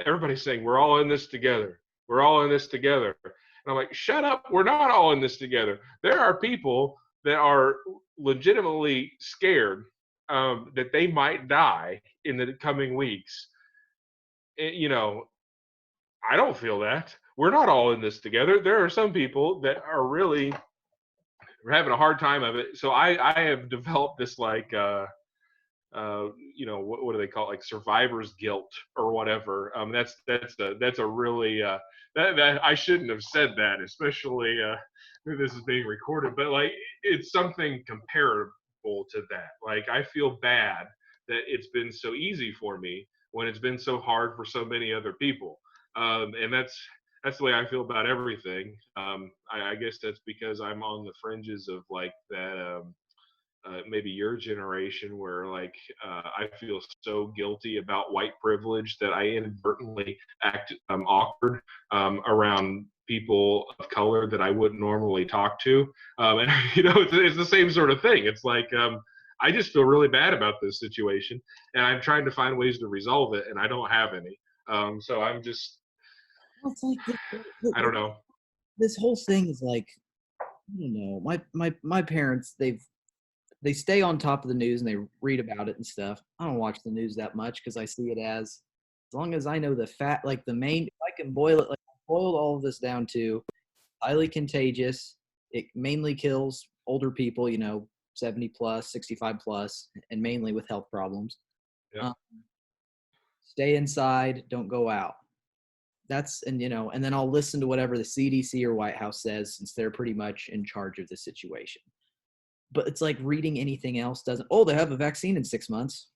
everybody's saying we're all in this together. We're all in this together. And I'm like, shut up. We're not all in this together. There are people that are legitimately scared that they might die in the coming weeks. You know, I don't feel that. We're not all in this together. There are some people that are really having a hard time of it. So I have developed this like what do they call it? Like survivor's guilt or whatever. That's a really that I shouldn't have said that, especially this is being recorded, but like it's something comparable to that. Like I feel bad that it's been so easy for me when it's been so hard for so many other people, and that's the way I feel about everything. I guess that's because I'm on the fringes of like that. maybe your generation, where like I feel so guilty about white privilege that I inadvertently act awkward around people of color that I wouldn't normally talk to. And it's the same sort of thing. It's like I just feel really bad about this situation, and I'm trying to find ways to resolve it, and I don't have any. So I'm just, Well, it's like I don't know. this whole thing is like, I don't know. My parents, they stay on top of the news and they read about it and stuff. I don't watch the news that much because I see it as long as I know the fact, like the main, if I can boil it, like boiled all of this down to highly contagious. It mainly kills older people, 70 plus, 65 plus, and mainly with health problems. Yeah. Um, Stay inside, don't go out. And then I'll listen to whatever the CDC or White House says since they're pretty much in charge of the situation. But it's like reading anything else doesn't. Oh, they have a vaccine in 6 months.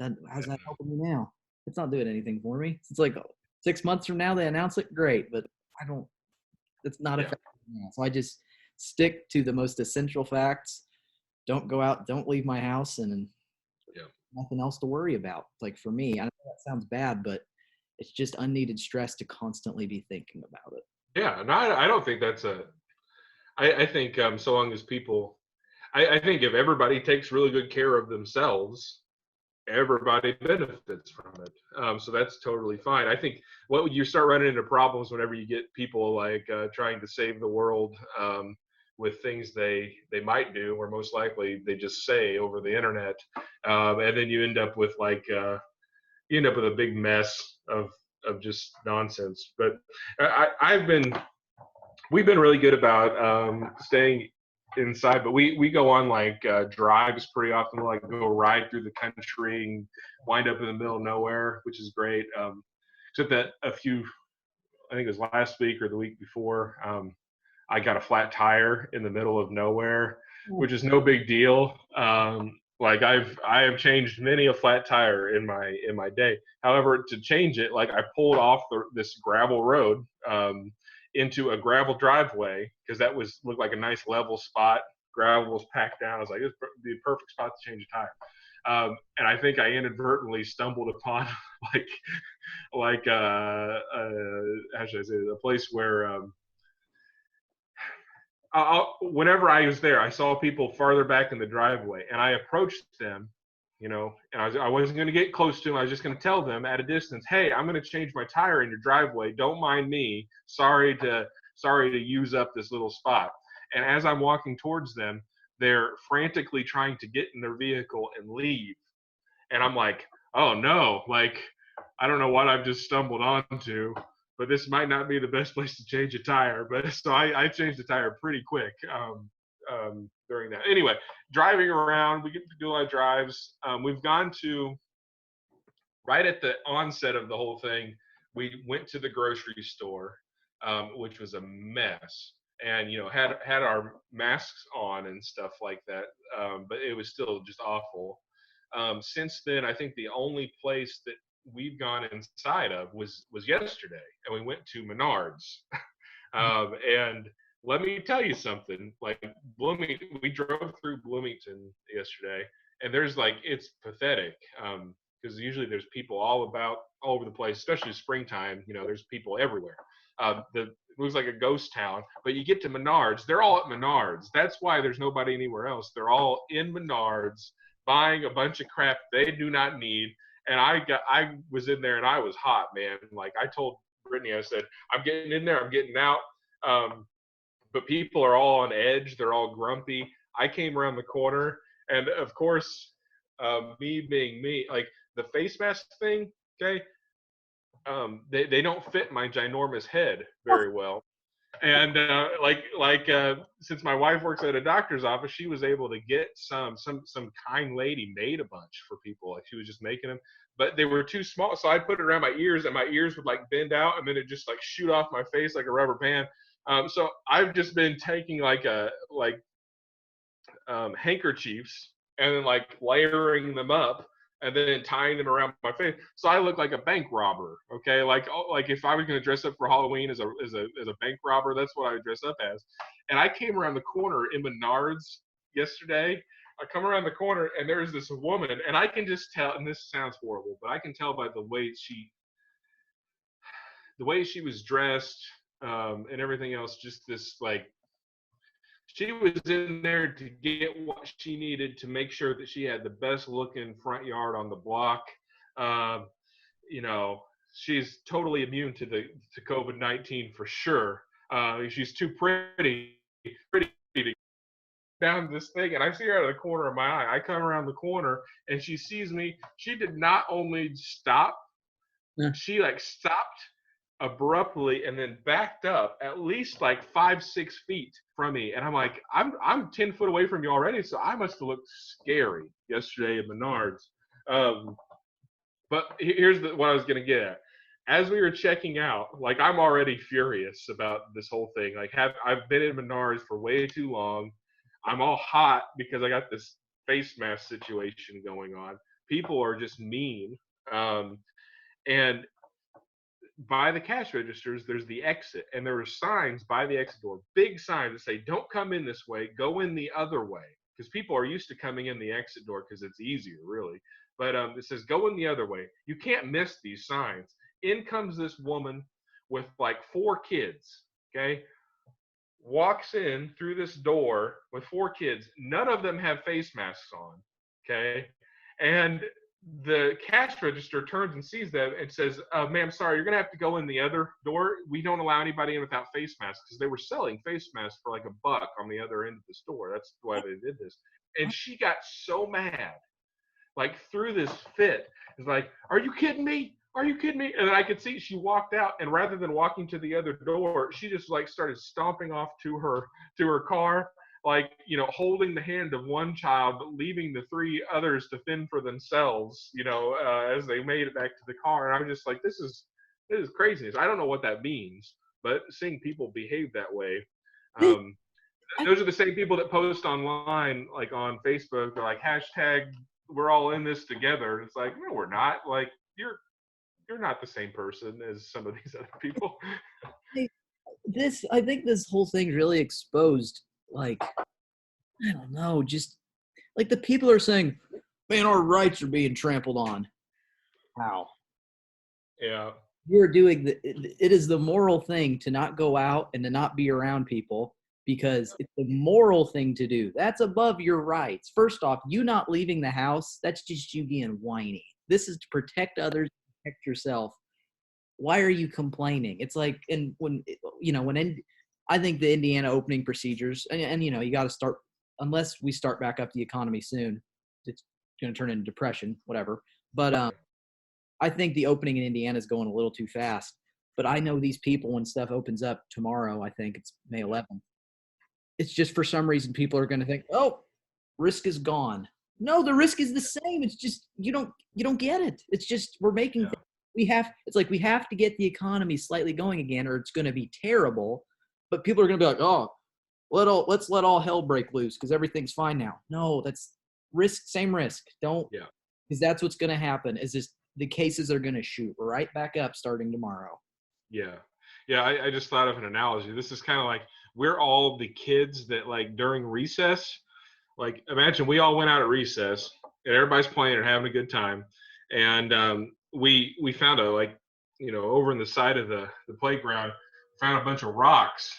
How's that helping me now? It's not doing anything for me. It's like 6 months from now they announce it, great, but I don't. It's not Yeah. affecting me now. So I just stick to the most essential facts. Don't go out. Don't leave my house, and Yeah. nothing else to worry about. Like for me, I know that sounds bad, but it's just unneeded stress to constantly be thinking about it. Yeah, and I don't think that's I think so long as people, I think if everybody takes really good care of themselves, everybody benefits from it. So that's totally fine. I think what you start running into problems whenever you get people like trying to save the world with things they might do, or most likely they just say over the internet, and then you end up with like you end up with a big mess of just nonsense. But I've been we've been really good about staying inside, but we go on like drives pretty often. We'll like go ride through the country and wind up in the middle of nowhere, which is great. Except that I think it was last week or the week before, I got a flat tire in the middle of nowhere, which is no big deal. Like I have changed many a flat tire in my day. However, to change it, like I pulled off this gravel road into a gravel driveway because that looked like a nice level spot. Gravel was packed down. I was like, this would be a perfect spot to change a tire. And I think I inadvertently stumbled upon like how should I say it? A place where whenever I was there, I saw people farther back in the driveway, and I approached them, and I wasn't going to get close to them. I was just going to tell them at a distance, "Hey, I'm going to change my tire in your driveway. Don't mind me. Sorry to use up this little spot." And as I'm walking towards them, they're frantically trying to get in their vehicle and leave, and I'm like, "Oh no! Like, I don't know what I've just stumbled onto." But this might not be the best place to change a tire. But so I changed the tire pretty quick during that. Anyway, driving around, we get to do a lot of drives. We've gone to, right at the onset of the whole thing, we went to the grocery store, which was a mess. And had our masks on and stuff like that, but it was still just awful. Since then, I think the only place that we've gone inside of was yesterday, and we went to Menards. And let me tell you something. Like Bloomington, we drove through Bloomington yesterday, and there's like it's pathetic because usually there's people all over the place, especially springtime. There's people everywhere. It looks like a ghost town, but you get to Menards, they're all at Menards. That's why there's nobody anywhere else. They're all in Menards buying a bunch of crap they do not need. And I was in there and I was hot, man. Like I told Brittany, I said, I'm getting in there, I'm getting out. But people are all on edge. They're all grumpy. I came around the corner, and of course, me being me, like the face mask thing, okay, they don't fit my ginormous head very well. And since my wife works at a doctor's office, she was able to get some kind lady made a bunch for people. Like she was just making them, but they were too small. So I put it around my ears, and my ears would like bend out, and then it just like shoot off my face like a rubber band. So I've just been taking handkerchiefs and then like layering them up and then tying them around my face, so I look like a bank robber. Okay, like if I was going to dress up for Halloween as a bank robber, that's what I would dress up as. And I came around the corner in Menards, yesterday. I come around the corner and there's this woman, and I can just tell. And this sounds horrible, but I can tell by the way she was dressed, and everything else. Just this like she was in there to get what she needed to make sure that she had the best looking front yard on the block. Um, you know, she's totally immune to COVID-19 for sure. She's too pretty to down this thing, and I see her out of the corner of my eye. I come around the corner, and she sees me. She did not only stop, Yeah. she like stopped abruptly and then backed up at least like 5-6 feet from me, and I'm like, I'm 10 foot away from you already, so I must have looked scary yesterday at Menards. Um, but here's what I was gonna get at. As we were checking out, like I'm already furious about this whole thing. Like I've been in Menards for way too long. I'm all hot because I got this face mask situation going on. People are just mean. And by the cash registers, there's the exit, and there were signs by the exit door, big signs that say, "Don't come in this way, go in the other way," because people are used to coming in the exit door because it's easier, really. But it says, "Go in the other way." You can't miss these signs. In comes this woman with like 4 kids. Okay, walks in through this door with 4 kids. None of them have face masks on. Okay, and the cash register turns and sees them and says, "Ma'am, sorry, you're gonna have to go in the other door. We don't allow anybody in without face masks," because they were selling face masks for like $1 on the other end of the store. That's why they did this. And she got so mad, like threw this fit. It's like, "Are you kidding me? Are you kidding me?" And I could see she walked out, and rather than walking to the other door, she just like started stomping off to her car, like, holding the hand of one child, but leaving the 3 others to fend for themselves, as they made it back to the car. And I'm just like, this is craziness. I don't know what that means, but seeing people behave that way. Um, those are the same people that post online, like on Facebook, they're like hashtag we're all in this together. It's like, no, we're not. Like you're not the same person as some of these other people. I think this whole thing's really exposed, like, I don't know, just like the people are saying, man, our rights are being trampled on. How? Yeah. You're doing it is the moral thing to not go out and to not be around people because it's the moral thing to do. That's above your rights. First off, you not leaving the house, that's just you being whiny. This is to protect others, protect yourself. Why are you complaining? It's like, and I think the Indiana opening procedures, and you got to start, unless we start back up the economy soon, it's going to turn into depression, whatever. But I think the opening in Indiana is going a little too fast. But I know these people, when stuff opens up tomorrow, I think it's May 11th. It's just for some reason people are going to think, oh, risk is gone. No, the risk is the same. It's just you don't get it. It's just we're making we have to get the economy slightly going again, or it's going to be terrible. But people are going to be like, oh, let's let all hell break loose because everything's fine now. No, that's risk, same risk. Don't, because that's what's going to happen. Is just the cases are going to shoot right back up starting tomorrow. Yeah. I just thought of an analogy. This is kind of like we're all the kids that like during recess, like imagine we all went out at recess and everybody's playing and having a good time. And we found over in the side of the playground, found a bunch of rocks.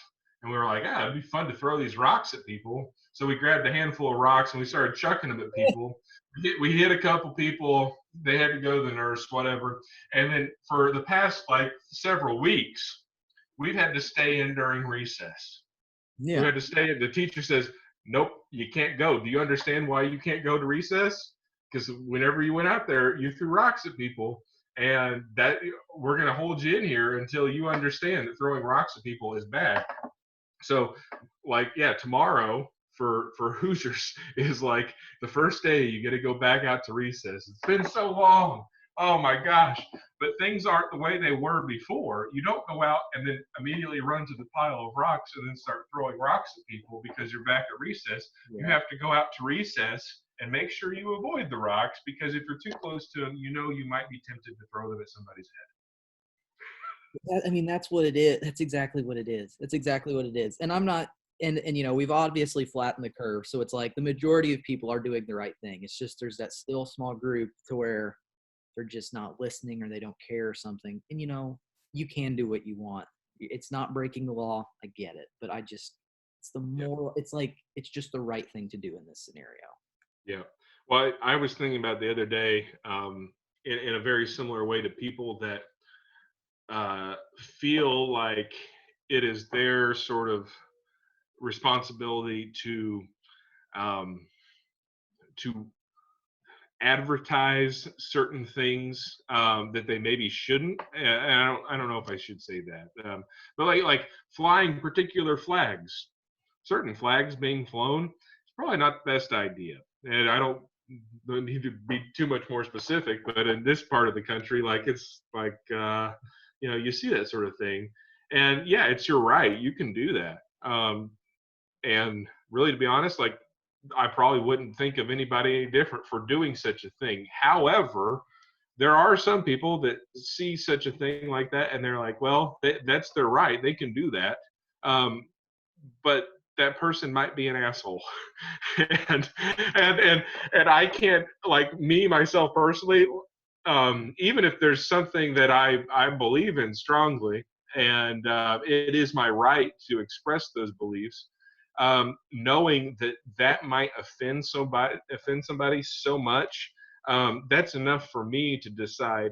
And we were like, it'd be fun to throw these rocks at people. So we grabbed a handful of rocks and we started chucking them at people. We hit a couple people. They had to go to the nurse, whatever. And then for the past like several weeks, we've had to stay in during recess. Yeah. We had to stay in. The teacher says, nope, you can't go. Do you understand why you can't go to recess? Because whenever you went out there, you threw rocks at people. And that we're going to hold you in here until you understand that throwing rocks at people is bad. So, tomorrow for Hoosiers is like the first day you get to go back out to recess. It's been so long. Oh my gosh. But things aren't the way they were before. You don't go out and then immediately run to the pile of rocks and then start throwing rocks at people because you're back at recess. Yeah. You have to go out to recess and make sure you avoid the rocks, because if you're too close to them, you might be tempted to throw them at somebody's head. I mean, that's what it is. That's exactly what it is. And I'm not, and we've obviously flattened the curve, so it's like the majority of people are doing the right thing. It's just there's that still small group to where they're just not listening or they don't care or something. And you can do what you want. It's not breaking the law. I get it, but it's the moral. It's like it's just the right thing to do in this scenario. Yeah. Well, I was thinking about the other day, in a very similar way to people that feel like it is their sort of responsibility um, to advertise certain things that they maybe shouldn't. And I don't know if I should say that, but like flying particular flags, certain flags being flown, it's probably not the best idea. And I don't need to be too much more specific, but in this part of the country, like it's like you see that sort of thing, and yeah, it's your right. You can do that. And really, to be honest, like I probably wouldn't think of anybody any different for doing such a thing. However, there are some people that see such a thing like that and they're like, well, that's their right. They can do that. But that person might be an asshole. and, and I can't, like me, myself personally, even if there's something that I believe in strongly, and it is my right to express those beliefs, knowing that that might offend somebody so much, that's enough for me to decide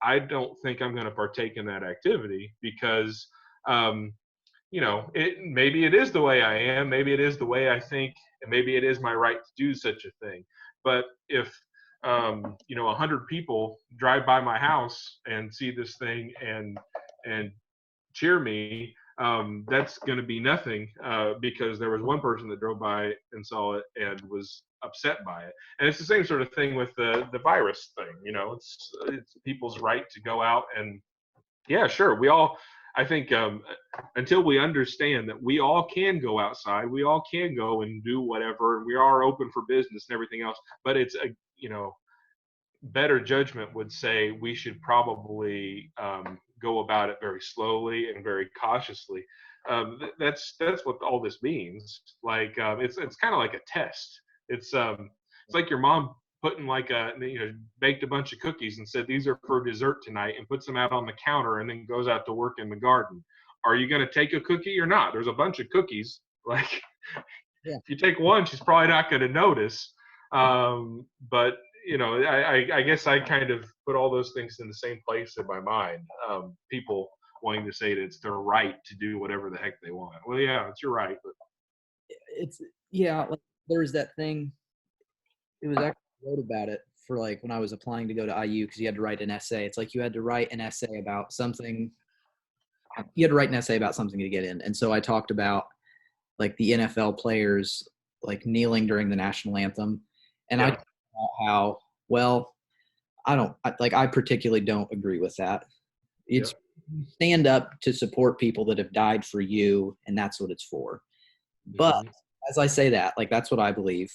I don't think I'm going to partake in that activity because um, maybe it is the way I am, maybe it is the way I think, and maybe it is my right to do such a thing. But if 100 people drive by my house and see this thing and cheer me, that's going to be nothing because there was one person that drove by and saw it and was upset by it. And it's the same sort of thing with the virus thing. It's people's right to go out and yeah, sure. We all, I think, until we understand that we all can go outside, we all can go and do whatever, we are open for business and everything else. But it's better judgment would say we should probably go about it very slowly and very cautiously. That's what all this means. Like it's kind of like a test. It's like your mom putting like baked a bunch of cookies and said these are for dessert tonight and puts them out on the counter and then goes out to work in the garden. Are you going to take a cookie or not? There's a bunch of cookies. Like Yeah. if you take one, she's probably not going to notice. But I guess I kind of put all those things in the same place in my mind. People wanting to say that it's their right to do whatever the heck they want. Well, yeah, it's your right, but It's like there's that thing. It was actually I wrote about it for like when I was applying to go to IU because you had to write an essay. It's like you had to write an essay about something. You had to write an essay about something to get in, and so I talked about like the NFL players like kneeling during the national anthem, and I yeah, talked about how well I particularly don't agree with that. yeah, It's stand up to support people that have died for you, and that's what it's for. But hmm as I say that, like that's what I believe.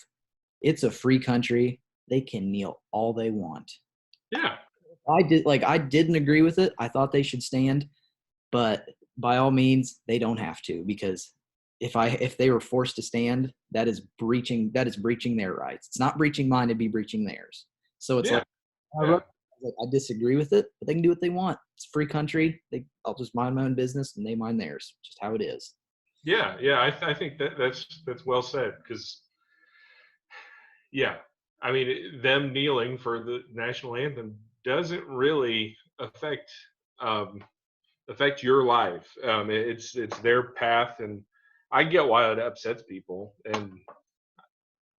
It's a free country. They can kneel all they want. yeah, I didn't agree with it. I thought they should stand, but by all means, they don't have to because if they were forced to stand, that is breaching their rights. It's not breaching mine, it'd be breaching theirs. So it's yeah, like I yeah. wrote I disagree with it, but they can do what they want. It's a free country. I'll just mind my own business and they mind theirs. Just how it is. Yeah, yeah, I think that's well said because yeah, I mean them kneeling for the national anthem doesn't really um, affect your life. It's their path, and I get why it upsets people, and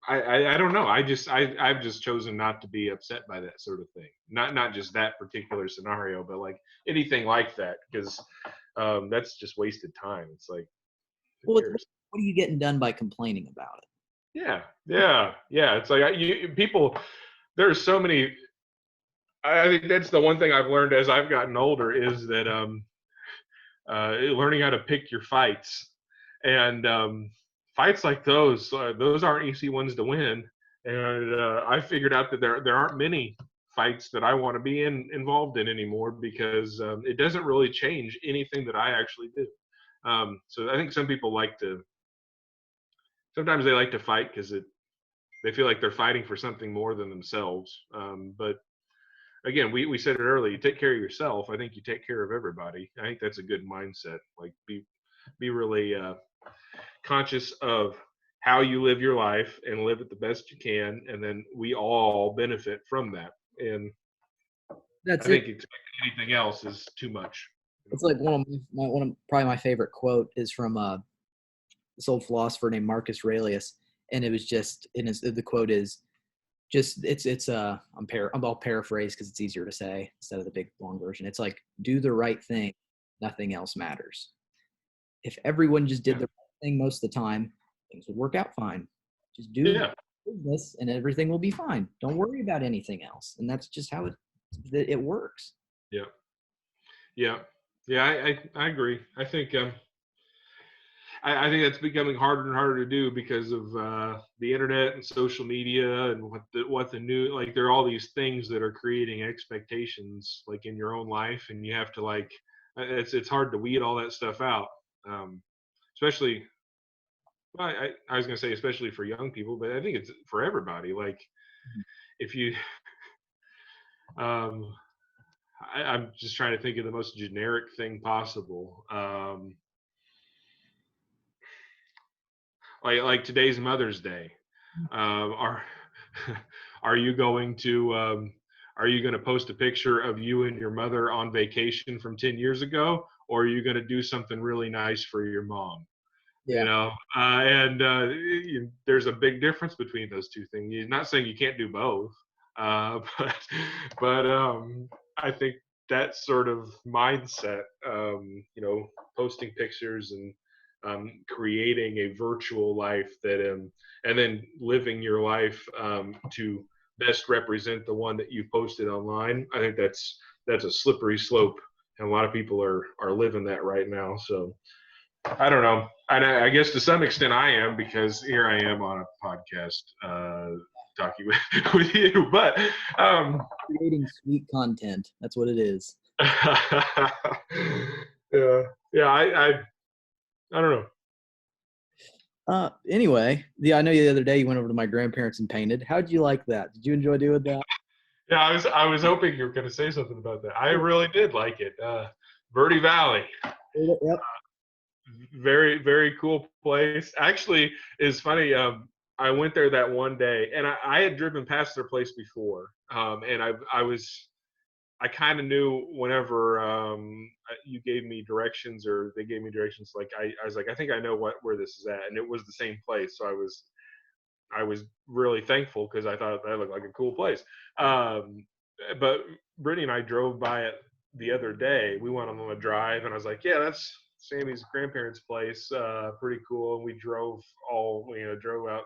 I don't know. I've just chosen not to be upset by that sort of thing. Not just that particular scenario, but like anything like that because that's just wasted time. It's like who Well, cares? what are you getting done by complaining about it? Yeah, yeah, yeah. It's like people. There's so many. I think that's the one thing I've learned as I've gotten older is that learning how to pick your fights, and fights like those aren't easy ones to win. And I figured out that there aren't many fights that I want to be involved in anymore because it doesn't really change anything that I actually do. So I think some people like to sometimes they like to fight because they feel like they're fighting for something more than themselves. But again, we said it earlier. You take care of yourself. I think you take care of everybody. I think that's a good mindset. Like be really conscious of how you live your life and live it the best you can, and then we all benefit from that. And I That's it. think expecting anything else is too much. It's like one of probably my favorite quote is from this old philosopher named Marcus Aurelius, and it was just the quote is just I'll paraphrase because it's easier to say instead of the big long version. It's like, do the right thing, nothing else matters. If everyone just did Yeah. the right thing most of the time, things would work out fine. Just do Yeah. business and everything will be fine. Don't worry about anything else. And that's just how it works. Yeah. Yeah. Yeah. I agree. I think that's becoming harder and harder to do because of the internet and social media and what the new, like there are all these things that are creating expectations like in your own life, and you have to like it's hard to weed all that stuff out, especially well, I was gonna say especially for young people, but I think it's for everybody. Like if you um, I'm just trying to think of the most generic thing possible. Like today's Mother's Day. Are are you going to post a picture of you and your mother on vacation from 10 years ago, or are you going to do something really nice for your mom? Yeah. And there's a big difference between those two things. You're not saying you can't do both, but I think that sort of mindset, posting pictures and creating a virtual life and then living your life to best represent the one that you posted online. I think that's a slippery slope, and a lot of people are living that right now. So I don't know. I guess to some extent I am, because here I am on a podcast talking with you. But Creating sweet content. That's what it is. yeah, yeah. I don't know. Anyway, yeah, I know the other day you went over to my grandparents and painted. How'd you like that? Did you enjoy doing that? Yeah, I was hoping you were going to say something about that. I really did like it. Verde Valley, Yep. very very cool place. Actually, is funny. I went there that one day, and I had driven past their place before, and I kind of knew whenever you gave me directions or they gave me directions. Like I was like, I think I know where this is at, and it was the same place. So I was really thankful because I thought that looked like a cool place. But Brittany and I drove by it the other day. We went on a drive, and I was like, "Yeah, that's Sammy's grandparents' place. Pretty cool." And we drove out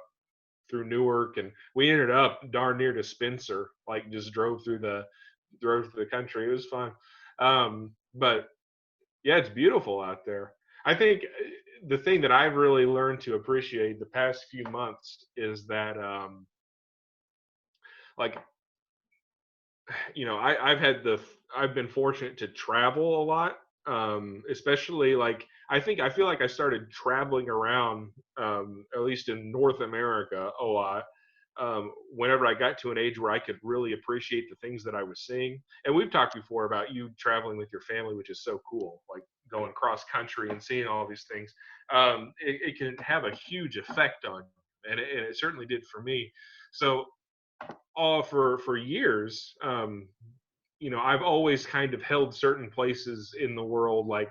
through Newark, and we ended up darn near to Spencer. Like just drove through the country. It was fun. But yeah, it's beautiful out there. I think the thing that I've really learned to appreciate the past few months is that, like, I've been fortunate to travel a lot, especially like I feel like I started traveling around, at least in North America, a lot. Whenever I got to an age where I could really appreciate the things that I was seeing. And we've talked before about you traveling with your family, which is so cool, like going cross country and seeing all these things. It can have a huge effect on you, and it certainly did for me. So, all for years, I've always kind of held certain places in the world like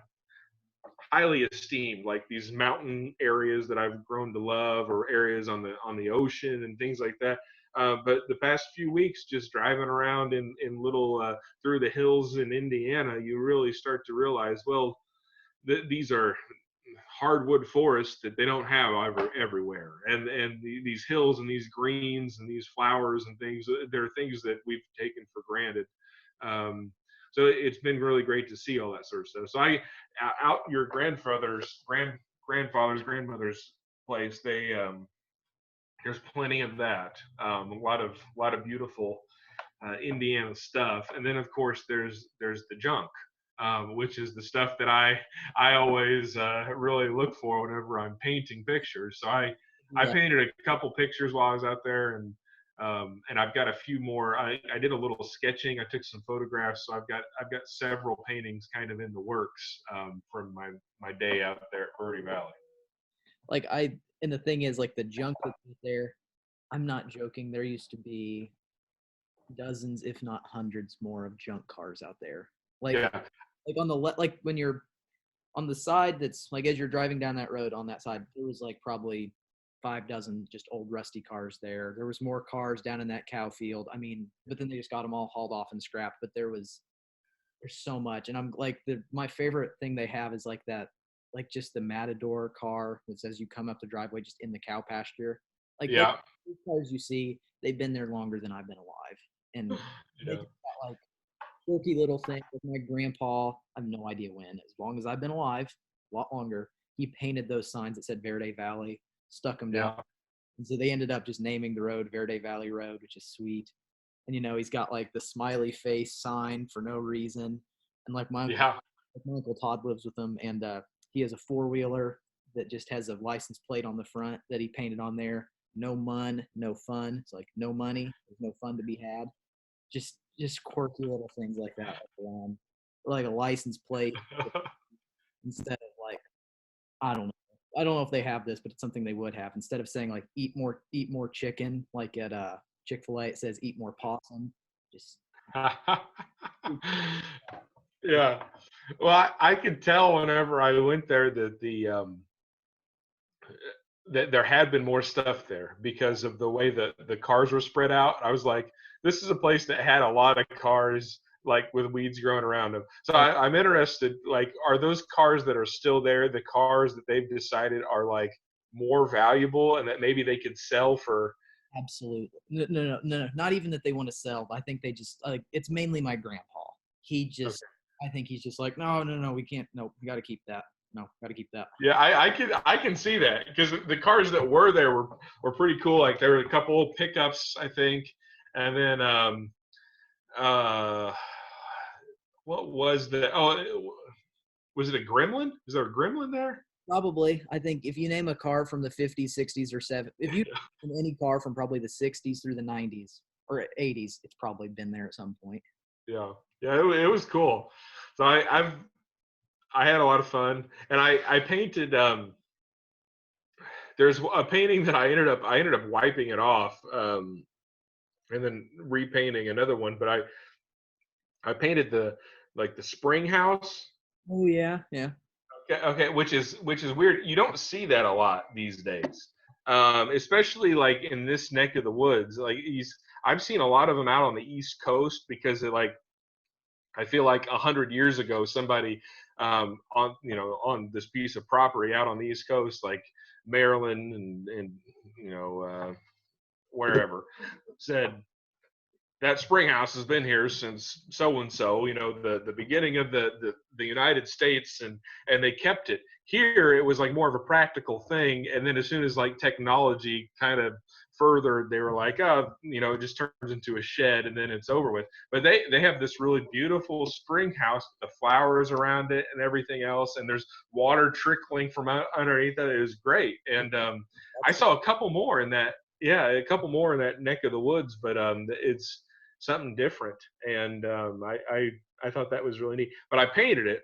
highly esteemed, like these mountain areas that I've grown to love, or areas on the ocean and things like that. But the past few weeks, just driving around in little through the hills in Indiana, you really start to realize, well, these are hardwood forests that they don't have everywhere, and these hills and these greens and these flowers and things. They're things that we've taken for granted. Um, so it's been really great to see all that sort of stuff. So out your grandmother's place, there's plenty of that. A lot of beautiful Indiana stuff, and then of course there's the junk, which is the stuff that I always really look for whenever I'm painting pictures. So I Yeah. painted a couple pictures while I was out there, and I've got a few more. I did a little sketching. I took some photographs, so I've got several paintings kind of in the works from my day out there at Verde Valley. Like and the thing is, like the junk that's out there, I'm not joking. There used to be dozens, if not hundreds, more of junk cars out there. Yeah, Like on the like when you're on the side that's like as you're driving down that road on that side, there was like probably 5 dozen just old rusty cars there. There was more cars down in that cow field. I mean, but then they just got them all hauled off and scrapped. But there's so much, and I'm like my favorite thing they have is like that, like just the Matador car that says you come up the driveway just in the cow pasture. Like yeah, those cars you see, they've been there longer than I've been alive, and they yeah, just got like quirky little thing with my grandpa. I have no idea when. As long as I've been alive, a lot longer. He painted those signs that said Verde Valley, stuck them down, yeah, and so they ended up just naming the road Verde Valley Road, which is sweet. And he's got like the smiley face sign for no reason. And yeah. my uncle Todd lives with him, and he has a 4-wheeler that just has a license plate on the front that he painted on there. No mun, no fun. It's like no money, there's no fun to be had. Just quirky little things like that. Like a license plate instead of like I don't know. I don't know if they have this, but it's something they would have. Instead of saying like eat more chicken, like at Chick-fil-A, it says eat more possum. Just Yeah. Well, I could tell whenever I went there that that there had been more stuff there because of the way that the cars were spread out. I was like, this is a place that had a lot of cars, like with weeds growing around them. So I'm interested. Like, are those cars that are still there the cars that they've decided are like more valuable and that maybe they could sell for? absolutely no, not even that they want to sell. I think they just like it's mainly my grandpa. He just Okay. I think he's just like no, we can't. No, we got to keep that. No, got to keep that. Yeah, I can see that because the cars that were there were pretty cool. Like there were a couple of pickups, I think, and then uh, what was the was it a Gremlin? Is there a Gremlin there? Probably. I think if you name a car from the 50s, 60s, or 70s, if you name any car from probably the 60s through the 90s or 80s, it's probably been there at some point. Yeah, yeah, it was cool. So I had a lot of fun, and I painted. There's a painting that I ended up wiping it off, and then repainting another one. But I painted the spring house. Oh yeah, yeah. Okay, okay, which is weird. You don't see that a lot these days, especially like in this neck of the woods. Like I've seen a lot of them out on the East Coast because I feel like 100 years ago somebody on this piece of property out on the East Coast, like Maryland and wherever, said that spring house has been here since so and so, the beginning of the United States, and they kept it. Here it was like more of a practical thing, and then as soon as like technology kind of furthered, they were like, oh, it just turns into a shed and then it's over with. But they have this really beautiful spring house with the flowers around it and everything else, and there's water trickling from underneath it. It was great. And I That's saw a couple more in that, yeah, a couple more in that neck of the woods, but it's something different, and I thought that was really neat. But I painted it,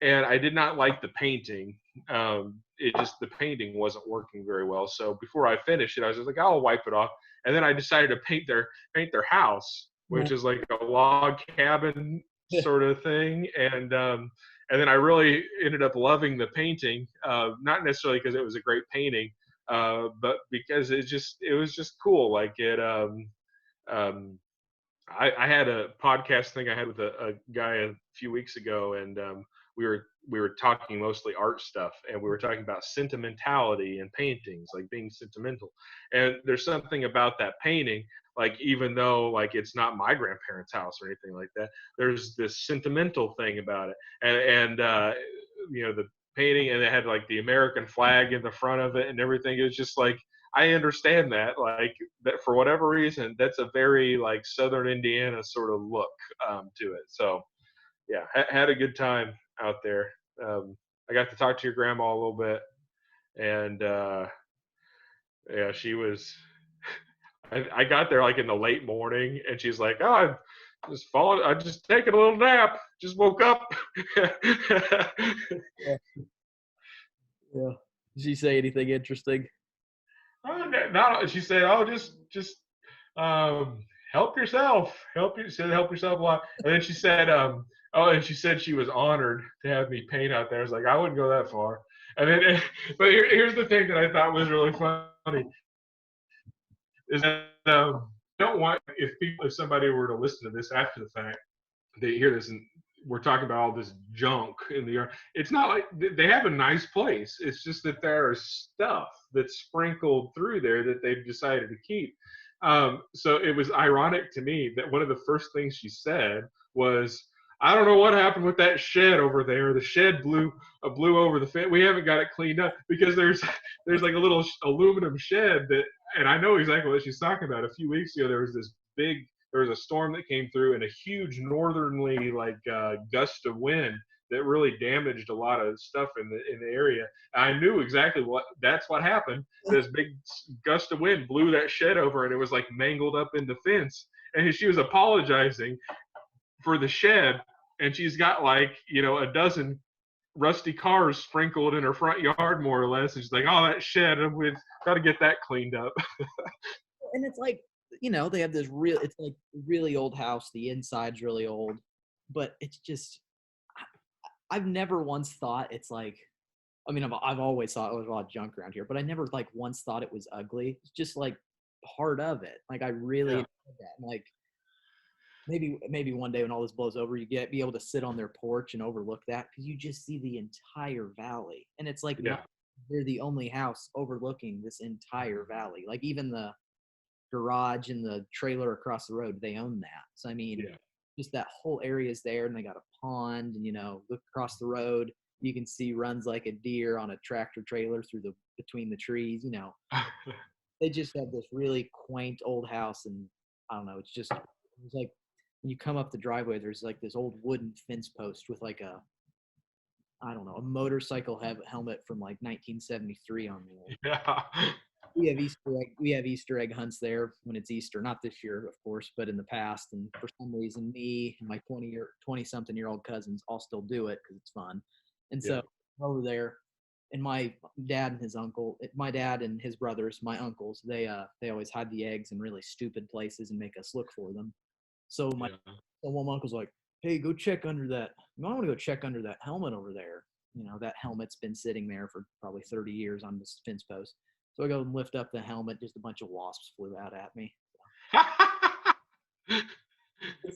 and I did not like the painting. The painting wasn't working very well. So before I finished it, I was just like, I'll wipe it off. And then I decided to paint their house, which is like a log cabin sort of thing, and then I really ended up loving the painting, not necessarily because it was a great painting, but because it was just cool. Like it. Um, I had a podcast thing I had with a guy a few weeks ago, and we were talking mostly art stuff, and we were talking about sentimentality and paintings, like being sentimental. And there's something about that painting, like even though like it's not my grandparents' house or anything like that, there's this sentimental thing about it, and the painting, and it had like the American flag in the front of it and everything. It was just like I understand that, like that for whatever reason, that's a very like Southern Indiana sort of look to it. So yeah, had a good time out there. I got to talk to your grandma a little bit, and Yeah, she was. I got there like in the late morning, and she's like, "Oh, I just taking a little nap. Just woke up." Yeah. Yeah. Did she say anything interesting? Oh, no, she said, "Oh, just help yourself. Help yourself a lot." And then she said, "Oh," and she said she was honored to have me paint out there. I was like, I wouldn't go that far. And then, but here's the thing that I thought was really funny is that don't want if somebody were to listen to this after the fact, they hear this and we're talking about all this junk in the yard. It's not like they have a nice place. It's just that there is stuff that's sprinkled through there that they've decided to keep. So it was ironic to me that one of the first things she said was, "I don't know what happened with that shed over there. The shed blew over the fence. We haven't got it cleaned up because there's like a little aluminum shed that." And I know exactly what she's talking about. A few weeks ago, there was a storm that came through and a huge northerly gust of wind that really damaged a lot of stuff in the area. I knew exactly that's what happened. This big gust of wind blew that shed over, and it was like mangled up in the fence. And she was apologizing for the shed, and she's got like a dozen rusty cars sprinkled in her front yard, more or less. And she's like, "Oh, that shed, we've got to get that cleaned up." And it's like, they have this it's like a really old house. The inside's really old, but it's just, I've never once thought it's like, I mean, I've always thought there's a lot of junk around here, but I never like once thought it was ugly. It's just like part of it. Like I really Yeah, enjoy that. And like maybe one day when all this blows over, be able to sit on their porch and overlook that because you just see the entire valley, and it's like yeah, they're the only house overlooking this entire valley. Like even the garage and the trailer across the road, they own that. So I mean, yeah. just that whole area is there, and they got a pond, and look across the road, you can see runs like a deer on a tractor trailer through the between the trees. They just have this really quaint old house, and I don't know, it's like when you come up the driveway, there's like this old wooden fence post with like a, I don't know, a motorcycle helmet from like 1973 on there. Yeah. We have Easter egg hunts there when it's Easter, not this year, of course, but in the past. And for some reason, me and my 20 something year old cousins all still do it because it's fun. And Yeah. so over there, and my dad and his brothers, my uncles, they always hide the eggs in really stupid places and make us look for them. So Yeah. one uncle's like, "Hey, go check under that. I want to go check under that helmet over there. That helmet's been sitting there for probably 30 years on this fence post." So I go and lift up the helmet. Just a bunch of wasps flew out at me.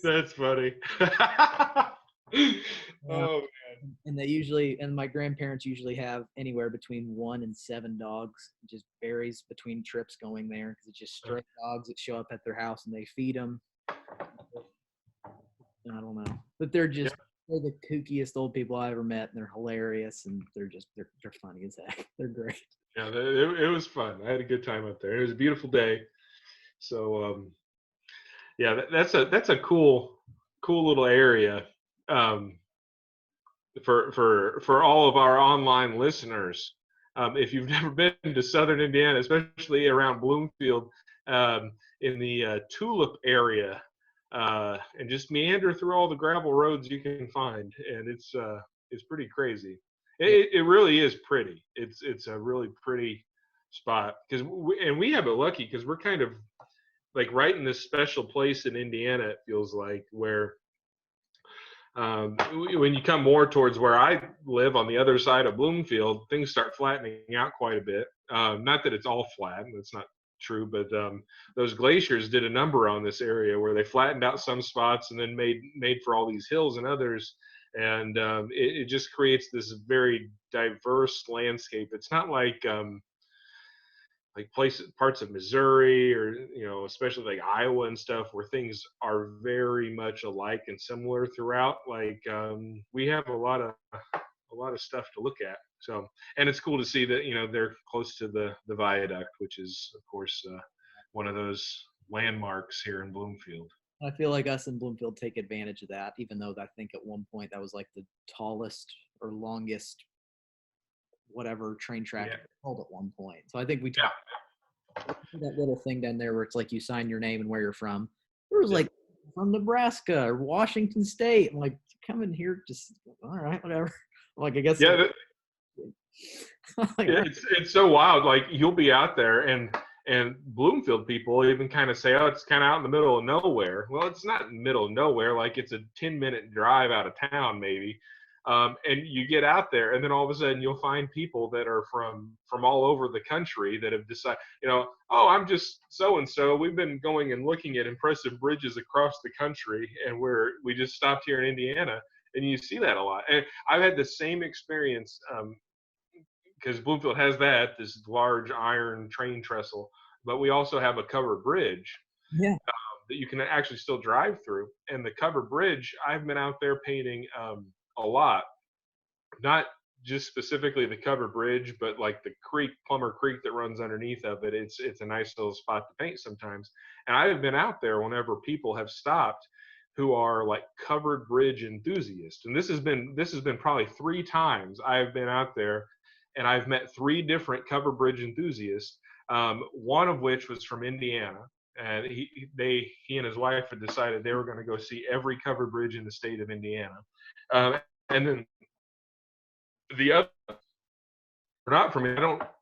That's funny. Uh, Oh, and my grandparents usually have anywhere between 1 and 7 dogs. It just varies between trips going there because it's just stray dogs that show up at their house and they feed them. I don't know, but yeah. they're the kookiest old people I ever met, and they're hilarious, and they're funny as heck. They're great. Yeah, it was fun. I had a good time up there. It was a beautiful day. So yeah, that's a cool little area. Um, for all of our online listeners. If you've never been to Southern Indiana, especially around Bloomfield, in the Tulip area, and just meander through all the gravel roads you can find, and it's pretty crazy. Yeah. It really is pretty. It's a really pretty spot because we have it lucky because we're kind of like right in this special place in Indiana. It feels like where when you come more towards where I live on the other side of Bloomfield, things start flattening out quite a bit. Not that it's all flat, that's not true, but those glaciers did a number on this area where they flattened out some spots and then made for all these hills and others. And it just creates this very diverse landscape. It's not like places parts of Missouri or especially like Iowa and stuff where things are very much alike and similar throughout. Like we have a lot of stuff to look at. So and it's cool to see that they're close to the viaduct, which is of course one of those landmarks here in Bloomfield. I feel like us in Bloomfield take advantage of that, even though I think at one point that was like the tallest or longest whatever train track Yeah, called at one point. So I think we yeah, talk that little thing down there where it's like you sign your name and where you're from. There was Yeah. like from Nebraska or Washington State. I'm like, come in here, just all right, whatever. I'm like, I guess. Yeah, Like, all right. it's so wild. Like you'll be out there and Bloomfield people even kind of say, oh, it's kind of out in the middle of nowhere. Well, it's not in the middle of nowhere. Like it's a 10-minute drive out of town, maybe. And you get out there, and then all of a sudden you'll find people that are from all over the country that have decided, oh, I'm just so and so. We've been going and looking at impressive bridges across the country, and we just stopped here in Indiana, and you see that a lot. And I've had the same experience. Because Bloomfield has this large iron train trestle, but we also have a covered bridge Yeah. that you can actually still drive through. And the covered bridge, I've been out there painting a lot, not just specifically the covered bridge, but like the creek, Plummer Creek that runs underneath of it. It's a nice little spot to paint sometimes. And I've been out there whenever people have stopped who are like covered bridge enthusiasts. And this has been probably 3 times I've been out there, and I've met 3 different covered bridge enthusiasts. One of which was from Indiana, and he and his wife had decided they were going to go see every covered bridge in the state of Indiana. And then the other, not from me.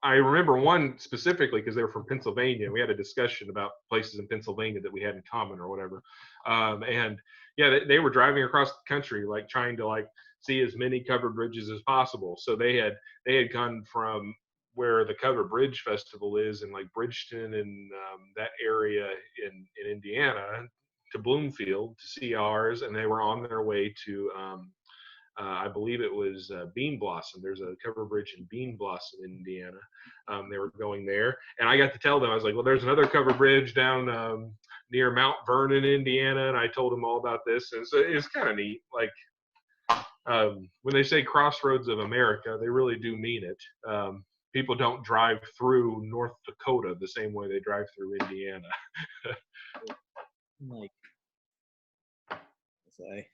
I remember one specifically because they were from Pennsylvania. We had a discussion about places in Pennsylvania that we had in common or whatever. And yeah, they were driving across the country, like trying to like see as many covered bridges as possible. So they had gone from where the Covered Bridge Festival is in like Bridgeton and that area in Indiana to Bloomfield to see ours, and they were on their way to I believe it was Bean Blossom. There's a cover bridge in Bean Blossom, Indiana. They were going there, and I got to tell them, I was like, well, there's another cover bridge down near Mount Vernon, Indiana, and I told them all about this, and so it's kind of neat. Like when they say crossroads of America, they really do mean it. People don't drive through North Dakota the same way they drive through Indiana. Like, say,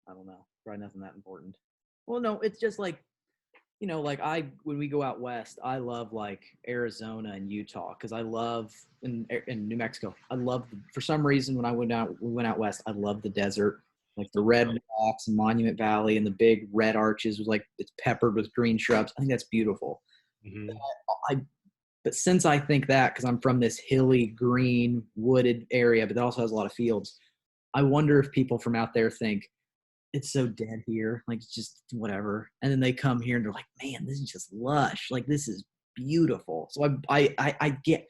I don't know, probably nothing that important. Well, no, it's just like, like when we go out west, I love like Arizona and Utah because I love in New Mexico. I love for some reason when we went out west, I love the desert, like the red rocks and Monument Valley and the big red arches with like it's peppered with green shrubs. I think that's beautiful. Mm-hmm. But since I think that because I'm from this hilly, green, wooded area, but that also has a lot of fields, I wonder if people from out there think it's so dead here, like it's just whatever. And then they come here and they're like, man, this is just lush. Like this is beautiful. So I get,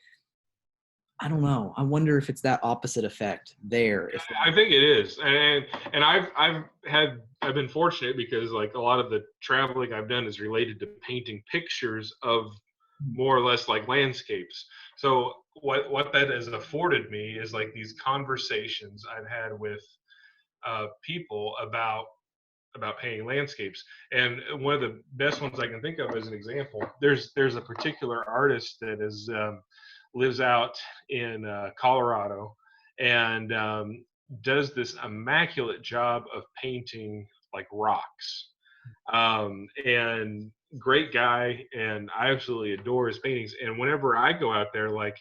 I don't know. I wonder if it's that opposite effect there. I think it is, and I've been fortunate because like a lot of the traveling I've done is related to painting pictures of more or less like landscapes. So what that has afforded me is like these conversations I've had with people about painting landscapes. And one of the best ones I can think of as an example, there's a particular artist that is lives out in Colorado and does this immaculate job of painting like rocks. And great guy, and I absolutely adore his paintings. And whenever I go out there, like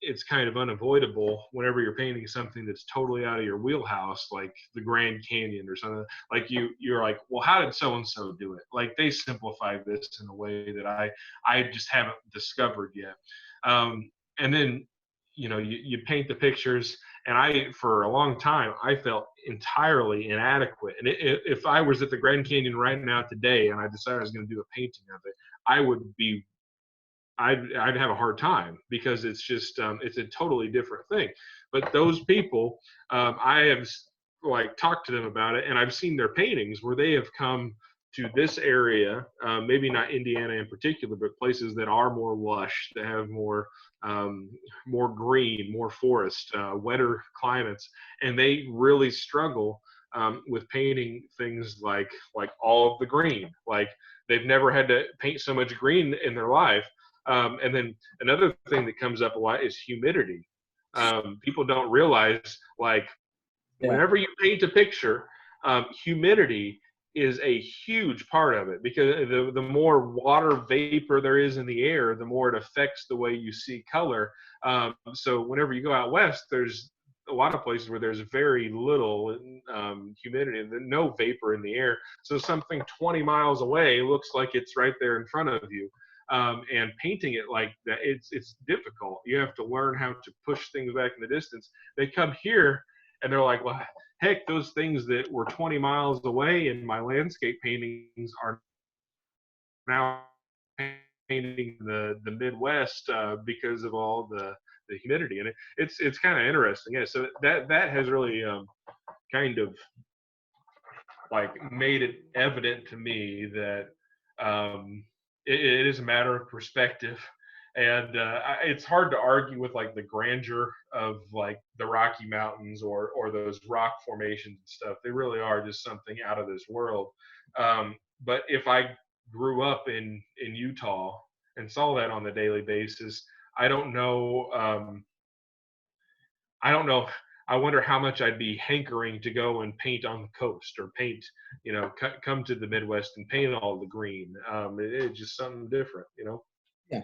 it's kind of unavoidable whenever you're painting something that's totally out of your wheelhouse, like the Grand Canyon or something. Like you're like, well, how did so and so do it? Like they simplified this in a way that I just haven't discovered yet. And then you paint the pictures, and I for a long time I felt entirely inadequate. And if I was at the Grand Canyon right now today and I decided I was going to do a painting of it, I'd have a hard time because it's just it's a totally different thing. But those people, I have like talked to them about it, and I've seen their paintings where they have come to this area, maybe not Indiana in particular, but places that are more lush, that have more green, more forest, wetter climates, and they really struggle with painting things like all of the green. Like they've never had to paint so much green in their life. And then another thing that comes up a lot is humidity. People don't realize, like, whenever you paint a picture, humidity is a huge part of it, because the more water vapor there is in the air, the more it affects the way you see color. So whenever you go out west, there's a lot of places where there's very little humidity and no vapor in the air. So something 20 miles away looks like it's right there in front of you. And painting it like that, it's difficult. You have to learn how to push things back in the distance. They come here and they're like, well, heck, those things that were 20 miles away in my landscape paintings are now painting the Midwest because of all the humidity. And it's kind of interesting. Yeah. So that has really kind of like made it evident to me that it is a matter of perspective. And it's hard to argue with like the grandeur of like the Rocky Mountains or those rock formations and stuff. They really are just something out of this world. But if I grew up in Utah and saw that on a daily basis, I don't know. I don't know. I wonder how much I'd be hankering to go and paint on the coast or paint, come to the Midwest and paint all the green. It's just something different, Yeah.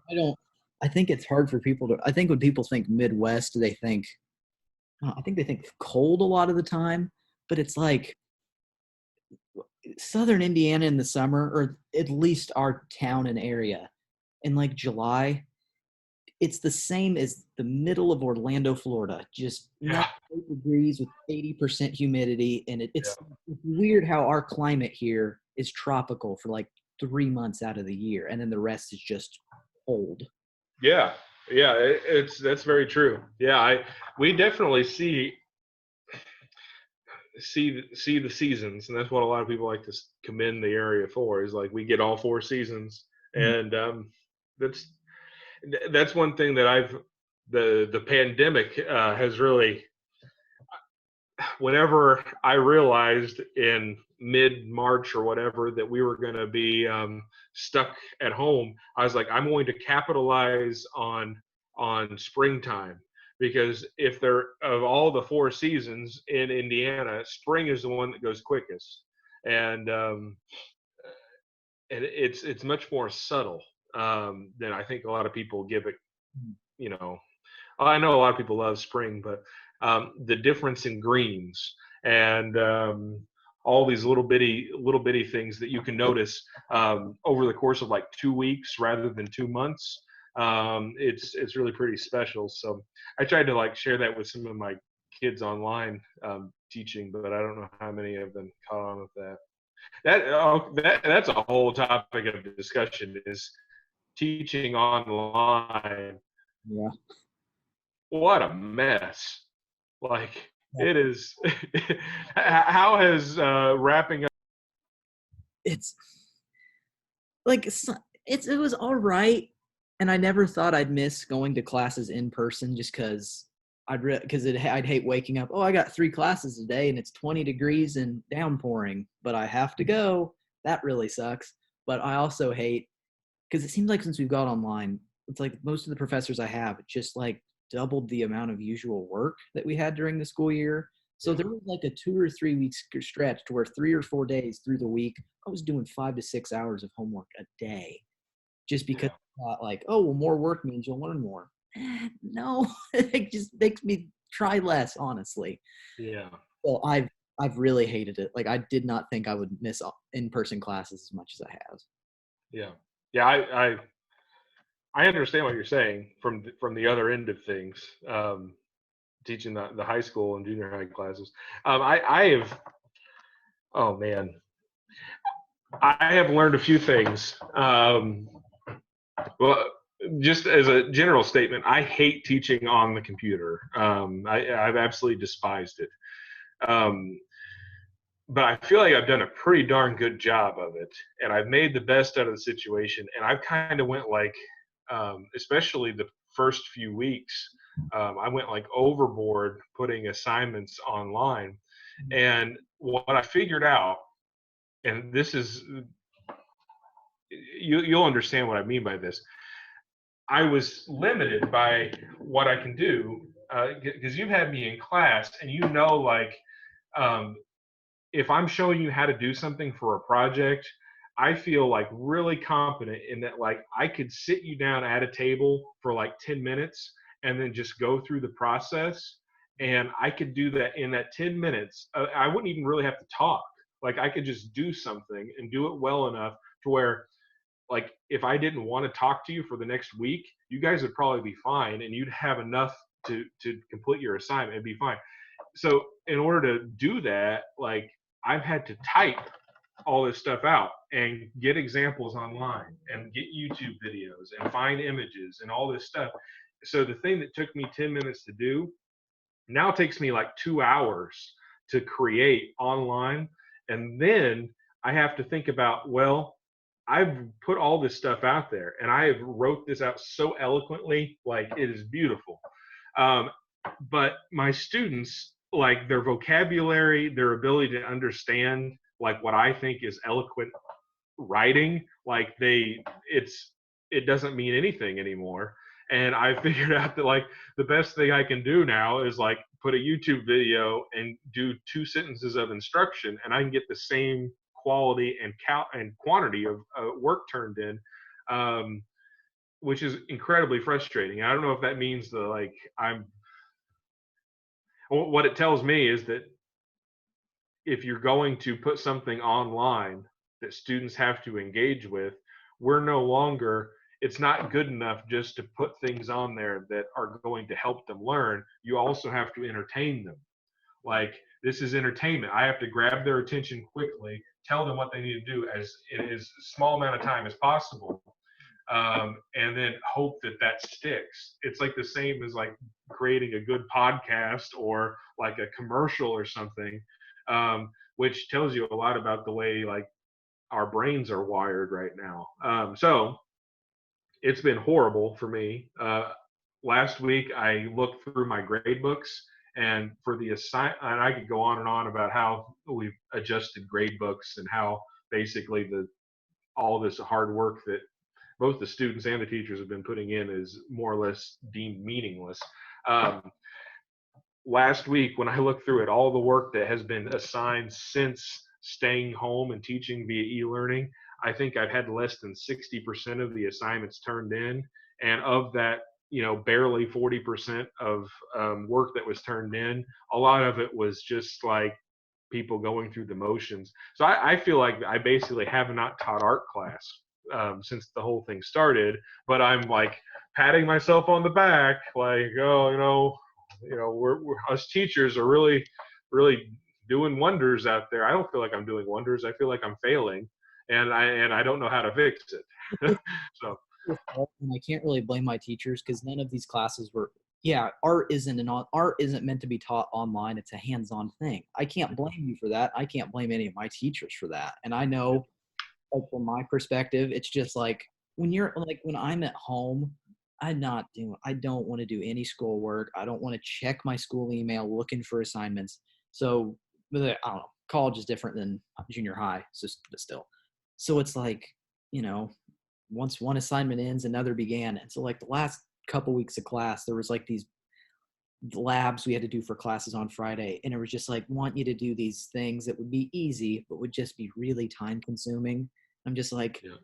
I don't. I think it's hard for people to. I think when people think Midwest, they think. I think they think cold a lot of the time, but it's like Southern Indiana in the summer, or at least our town and area, in like July. It's the same as the middle of Orlando, Florida. Just Yeah. 98 degrees with 80% humidity, and Yeah. it's weird how our climate here is tropical for like 3 months out of the year, and then the rest is just cold. Yeah. Yeah. That's very true. Yeah. We definitely see the seasons, and that's what a lot of people like to commend the area for, is like we get all four seasons. Mhm. And that's that's one thing that the pandemic has really, whenever I realized in mid-March or whatever that we were going to be stuck at home, I was like, I'm going to capitalize on springtime, because if there, of all the four seasons in Indiana, spring is the one that goes quickest, and it's much more subtle than I think a lot of people give it. You know, I know a lot of people love spring, but the difference in greens and all these little bitty things that you can notice over the course of like 2 weeks rather than 2 months, it's really pretty special. So I tried to like share that with some of my kids online teaching, but I don't know how many of them caught on with that. That's a whole topic of discussion, is teaching online. Yeah. What a mess. Like, it is. How has wrapping up? It's like it was all right, and I never thought I'd miss going to classes in person just because I'd hate waking up. Oh, I got 3 classes today, and it's 20 degrees and downpouring, but I have to go. That really sucks. But I also hate because it seems like since we've got online, it's like most of the professors I have just like doubled the amount of usual work that we had during the school year. So Yeah. there was like a 2 or 3 week stretch to where 3 or 4 days through the week, I was doing 5 to 6 hours of homework a day just because Yeah. I thought like, oh, well, more work means you'll learn more. No, it just makes me try less, honestly. Yeah. So I've really hated it. Like I did not think I would miss in-person classes as much as I have. Yeah. Yeah. I understand what you're saying from the other end of things. Teaching the high school and junior high classes. I have. Oh man, I have learned a few things. Well, just as a general statement, I hate teaching on the computer. I've absolutely despised it. Um, but I feel like I've done a pretty darn good job of it, and I've made the best out of the situation. And I've kind of went like, especially the first few weeks, I went like overboard putting assignments online. And what I figured out, and this is, you'll understand what I mean by this. I was limited by what I can do because you've had me in class, and like, um, if I'm showing you how to do something for a project, I feel like really confident in that, like I could sit you down at a table for like 10 minutes and then just go through the process. And I could do that in that 10 minutes. I wouldn't even really have to talk. Like I could just do something and do it well enough to where, like, if I didn't want to talk to you for the next week, you guys would probably be fine and you'd have enough to complete your assignment and be fine. So in order to do that, like I've had to type all this stuff out and get examples online and get YouTube videos and find images and all this stuff. So the thing that took me 10 minutes to do now takes me like 2 hours to create online. And then I have to think about, well, I've put all this stuff out there and I have wrote this out so eloquently, like it is beautiful. Um, but my students, like their vocabulary, their ability to understand like what I think is eloquent writing, like it doesn't mean anything anymore. And I figured out that like the best thing I can do now is like put a YouTube video and do 2 sentences of instruction, and I can get the same quality and quantity of work turned in, um, which is incredibly frustrating. I don't know if that means that like what it tells me is that if you're going to put something online that students have to engage with, we're no longer, it's not good enough just to put things on there that are going to help them learn. You also have to entertain them. Like, this is entertainment. I have to grab their attention quickly, tell them what they need to do as in as small amount of time as possible, and then hope that that sticks. It's like the same as like creating a good podcast or like a commercial or something, which tells you a lot about the way like our brains are wired right now. So it's been horrible for me. Last week I looked through my grade books, and for the and I could go on and on about how we've adjusted grade books and how basically all this hard work that both the students and the teachers have been putting in is more or less deemed meaningless. Um, Last week, when I looked through it, all the work that has been assigned since staying home and teaching via e-learning, I think I've had less than 60% of the assignments turned in. And of that, barely 40% of work that was turned in, a lot of it was just like people going through the motions. So I feel like I basically have not taught art class since the whole thing started, but I'm like patting myself on the back, like, oh, we're us teachers are really, really doing wonders out there. I don't feel like I'm doing wonders. I feel like I'm failing, and I don't know how to fix it. So. And I can't really blame my teachers because none of these classes were. Yeah, art isn't meant to be taught online. It's a hands-on thing. I can't blame you for that. I can't blame any of my teachers for that. And I know, like, from my perspective, it's just like when I'm at home, I don't want to do any schoolwork. I don't want to check my school email looking for assignments. So, I don't know. College is different than junior high, but still. So it's like, once one assignment ends, another began. And so like the last couple weeks of class, there was like these labs we had to do for classes on Friday. And it was just like, want you to do these things that would be easy, but would just be really time consuming. I'm just like, Yeah.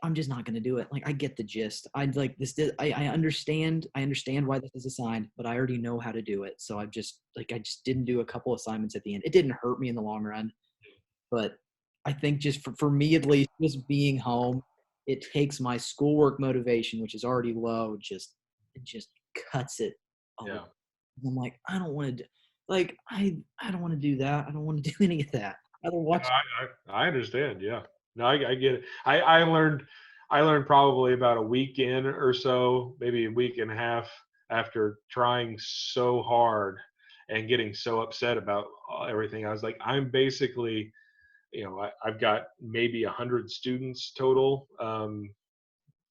I'm just not going to do it. Like, I get the gist. I understand why this is assigned, but I already know how to do it. So I just didn't do a couple assignments at the end. It didn't hurt me in the long run, but I think just for me, at least, just being home, it takes my schoolwork motivation, which is already low, it just cuts it. Yeah. I'm like, I don't want to I don't want to do that. I don't want to do any of that. I don't watch. I understand. Yeah. No, I get it. I learned probably about a week in or so, maybe a week and a half after trying so hard and getting so upset about everything. I was like, I'm basically, I've got maybe 100 students total,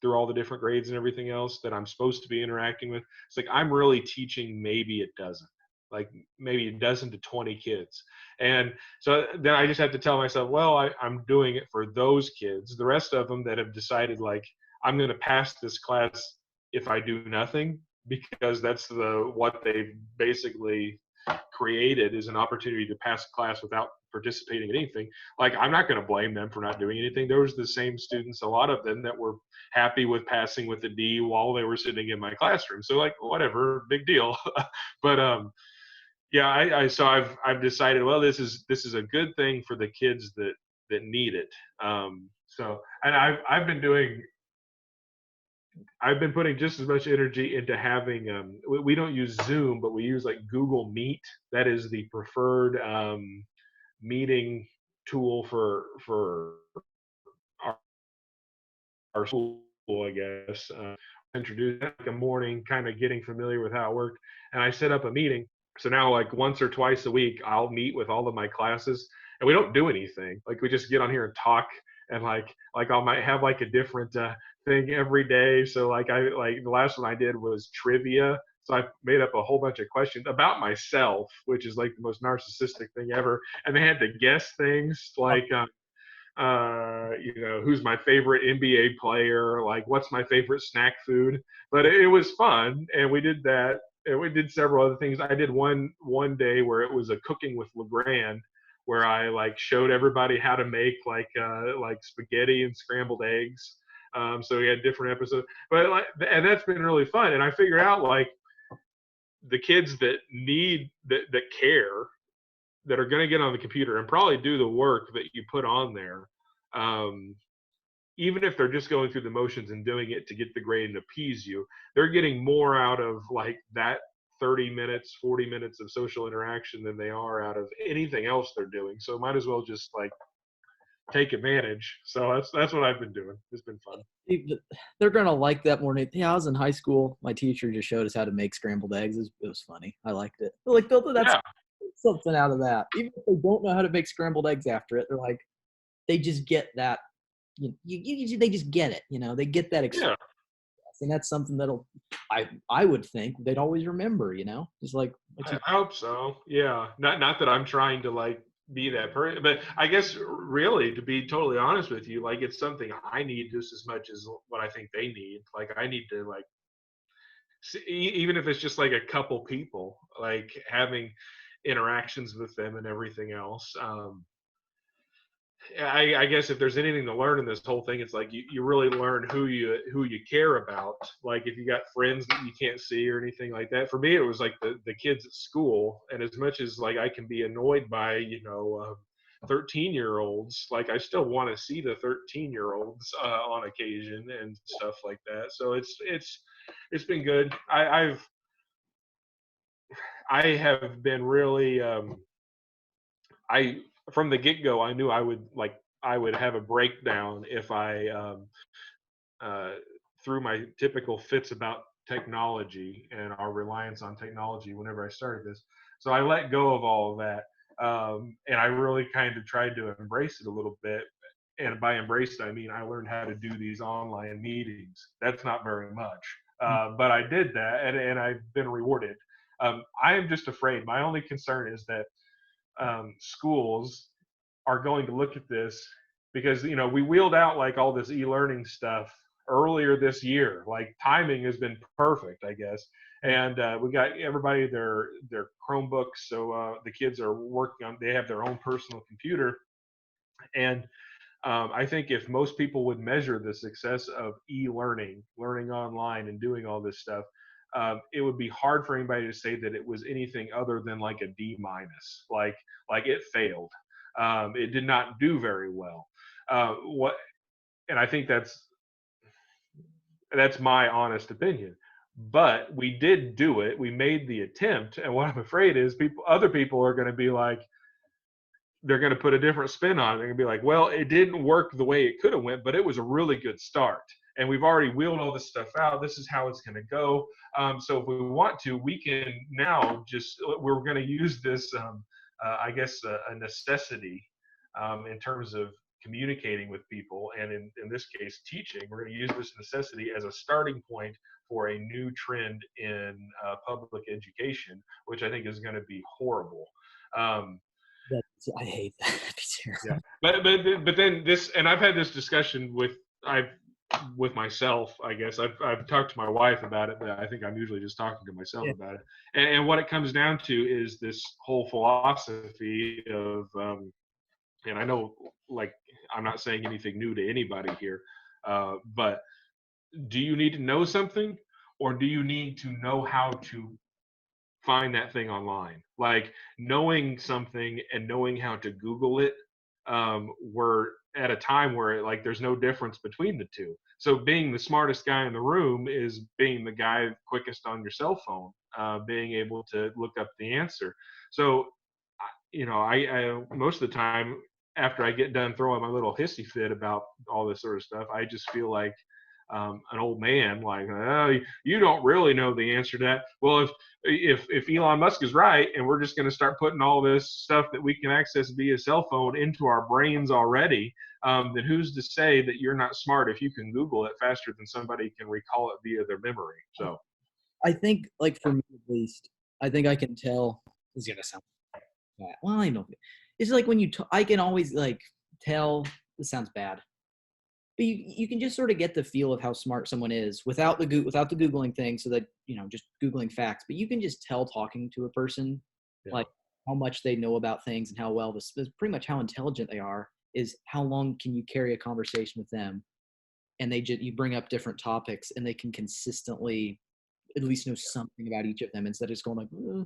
through all the different grades and everything else that I'm supposed to be interacting with. It's like I'm really teaching maybe a dozen, like maybe a dozen to 20 kids. And so then I just have to tell myself, well, I'm doing it for those kids. The rest of them that have decided like I'm going to pass this class if I do nothing, because that's what they basically created is an opportunity to pass a class without participating in anything, like I'm not going to blame them for not doing anything. There was the same students, a lot of them, that were happy with passing with a D while they were sitting in my classroom. So like, whatever, big deal. But yeah, so I've decided, well, this is a good thing for the kids that need it. So, and I've been putting just as much energy into having we don't use Zoom, but we use like Google Meet. That is the preferred meeting tool for our, our school, I guess. Introduce like a morning, kind of getting familiar with how it worked, and I set up a meeting. So now, like once or twice a week, I'll meet with all of my classes, and we don't do anything. Like we just get on here and talk, and like I might have like a different thing every day. So like the last one I did was trivia. So I made up a whole bunch of questions about myself, which is like the most narcissistic thing ever. And they had to guess things like, who's my favorite NBA player? Like, what's my favorite snack food? But it was fun, and we did that. And we did several other things. I did one day where it was a cooking with LeGrand, where I like showed everybody how to make like spaghetti and scrambled eggs. So we had different episodes, but and that's been really fun. And I figured out like the kids that care, that are going to get on the computer and probably do the work that you put on there, even if they're just going through the motions and doing it to get the grade and appease you, they're getting more out of like that 30 minutes, 40 minutes of social interaction than they are out of anything else they're doing. So might as well just like take advantage. So that's what I've been doing. It's been fun. They're gonna like that more. Yeah, I was in high school. My teacher just showed us how to make scrambled eggs. It was funny. I liked it. Like that's something out of that. Even if they don't know how to make scrambled eggs after it, they're like, they just get that. They just get it. They get that experience, and that's something that'll. I would think they'd always remember. Just like. I hope so. Yeah. Not that I'm trying to like be that person, but I guess really, to be totally honest with you, like it's something I need just as much as what I think they need. Like I need to like see, even if it's just like a couple people, like having interactions with them and everything else. I guess if there's anything to learn in this whole thing, it's like you really learn who you care about. Like if you got friends that you can't see or anything like that. For me, it was like the kids at school. And as much as like I can be annoyed by 13-year-olds, like I still want to see the 13-year-olds on occasion and stuff like that. So it's been good. I have been really from the get-go, I knew I would have a breakdown if I through my typical fits about technology and our reliance on technology whenever I started this. So I let go of all of that, and I really kind of tried to embrace it a little bit. And by embrace it, I mean I learned how to do these online meetings. That's not very much, but I did that, and I've been rewarded. I am just afraid. My only concern is that schools are going to look at this, because we wheeled out like all this e-learning stuff earlier this year. Like timing has been perfect, I guess. And we got everybody their Chromebooks, so the kids are working on. They have their own personal computer, and I think if most people would measure the success of e-learning, learning online, and doing all this stuff, it would be hard for anybody to say that it was anything other than like a D minus. Like it failed. It did not do very well. And I think that's my honest opinion. But we did do it. We made the attempt, and what I'm afraid is other people are going to be like, they're going to put a different spin on it. They're going to be like, well, it didn't work the way it could have went, but it was a really good start. And we've already wheeled all this stuff out. This is how it's going to go. So if we want to, we can now we're going to use this, I guess, a necessity in terms of communicating with people. And in this case, teaching. We're going to use this necessity as a starting point for a new trend in public education, which I think is going to be horrible. I hate that. Yeah, but then this, and I've had this discussion with with myself, I guess. I've talked to my wife about it, but I think I'm usually just talking to myself Yeah. about it. And what it comes down to is this whole philosophy of, and I know, like, I'm not saying anything new to anybody here, but do you need to know something, or do you need to know how to find that thing online? Like, knowing something and knowing how to Google it, we're at a time where, like, there's no difference between the two. So being the smartest guy in the room is being the guy quickest on your cell phone, being able to look up the answer. So, I most of the time, after I get done throwing my little hissy fit about all this sort of stuff, I just feel like, an old man, like, oh, you don't really know the answer to that. Well, if Elon Musk is right, and we're just going to start putting all this stuff that we can access via cell phone into our brains already, then who's to say that you're not smart if you can Google it faster than somebody can recall it via their memory? So I think, like, for me at least, I think I can tell. This is gonna sound bad. Well, I know. It's like when I can always like tell. This sounds bad, but you can just sort of get the feel of how smart someone is without without the googling thing. So that just googling facts, but you can just tell talking to a person, yeah, like how much they know about things and how well this is pretty much how intelligent they are. Is how long can you carry a conversation with them, and you bring up different topics, and they can consistently at least know something about each of them instead of just going like, you know,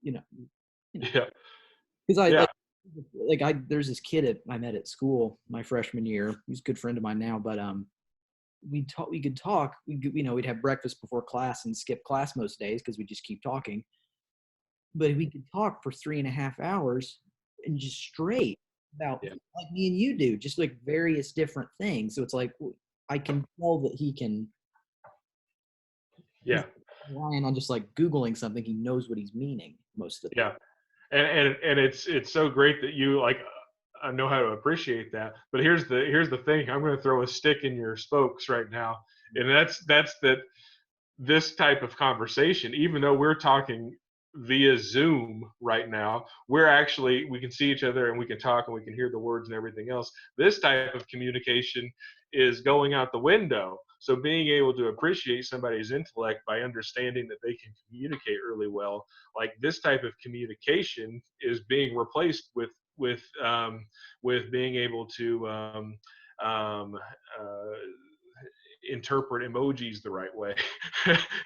you know, yeah, because I yeah, there's this kid I met at school my freshman year. He's a good friend of mine now, but we could talk. We'd have breakfast before class and skip class most days because we just keep talking. But we could talk for 3.5 hours and just straight about yeah, like me and you do, just like various different things. So it's like I can tell that he's yeah, relying on just like Googling something. He knows what he's meaning most of the time. yeah. And it's so great that you, like, know how to appreciate that. But here's the thing. I'm going to throw a stick in your spokes right now, and that's that this type of conversation, even though we're talking via Zoom right now, we can see each other and we can talk and we can hear the words and everything else. This type of communication is going out the window. So being able to appreciate somebody's intellect by understanding that they can communicate really well, like this type of communication, is being replaced with being able to um, uh, interpret emojis the right way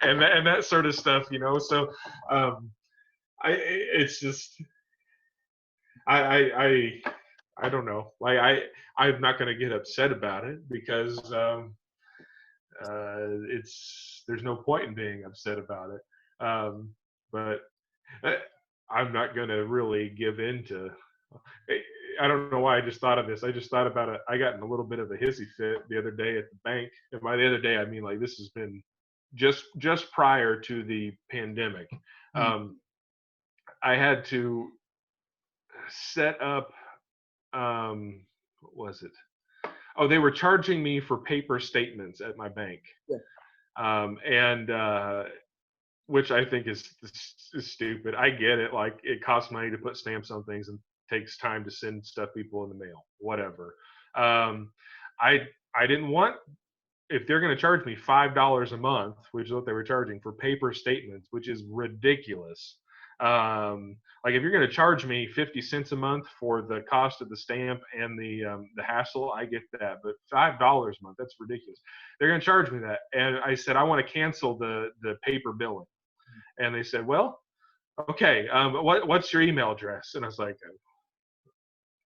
and that sort of stuff, so um it's just I don't know, like, I'm not going to get upset about it because it's there's no point in being upset about it, but uh, I'm not going to really give in to. I don't know why I just thought of this. I just thought about it. I got in a little bit of a hissy fit the other day at the bank, and by the other day I mean, like, this has been just prior to the pandemic. Hmm. Um, I had to set up. What was it? Oh, they were charging me for paper statements at my bank, Yeah. and which I think is stupid. I get it. Like, it costs money to put stamps on things and takes time to send stuff people in the mail. Whatever. Um, I didn't want, if they're going to charge me $5 a month, which is what they were charging for paper statements, which is ridiculous. Like, if you're going to charge me 50 cents a month for the cost of the stamp and the hassle, I get that. But $5 a month, that's ridiculous. They're going to charge me that, and I said I want to cancel the paper billing, and they said, well, okay, what's your email address? And I was like,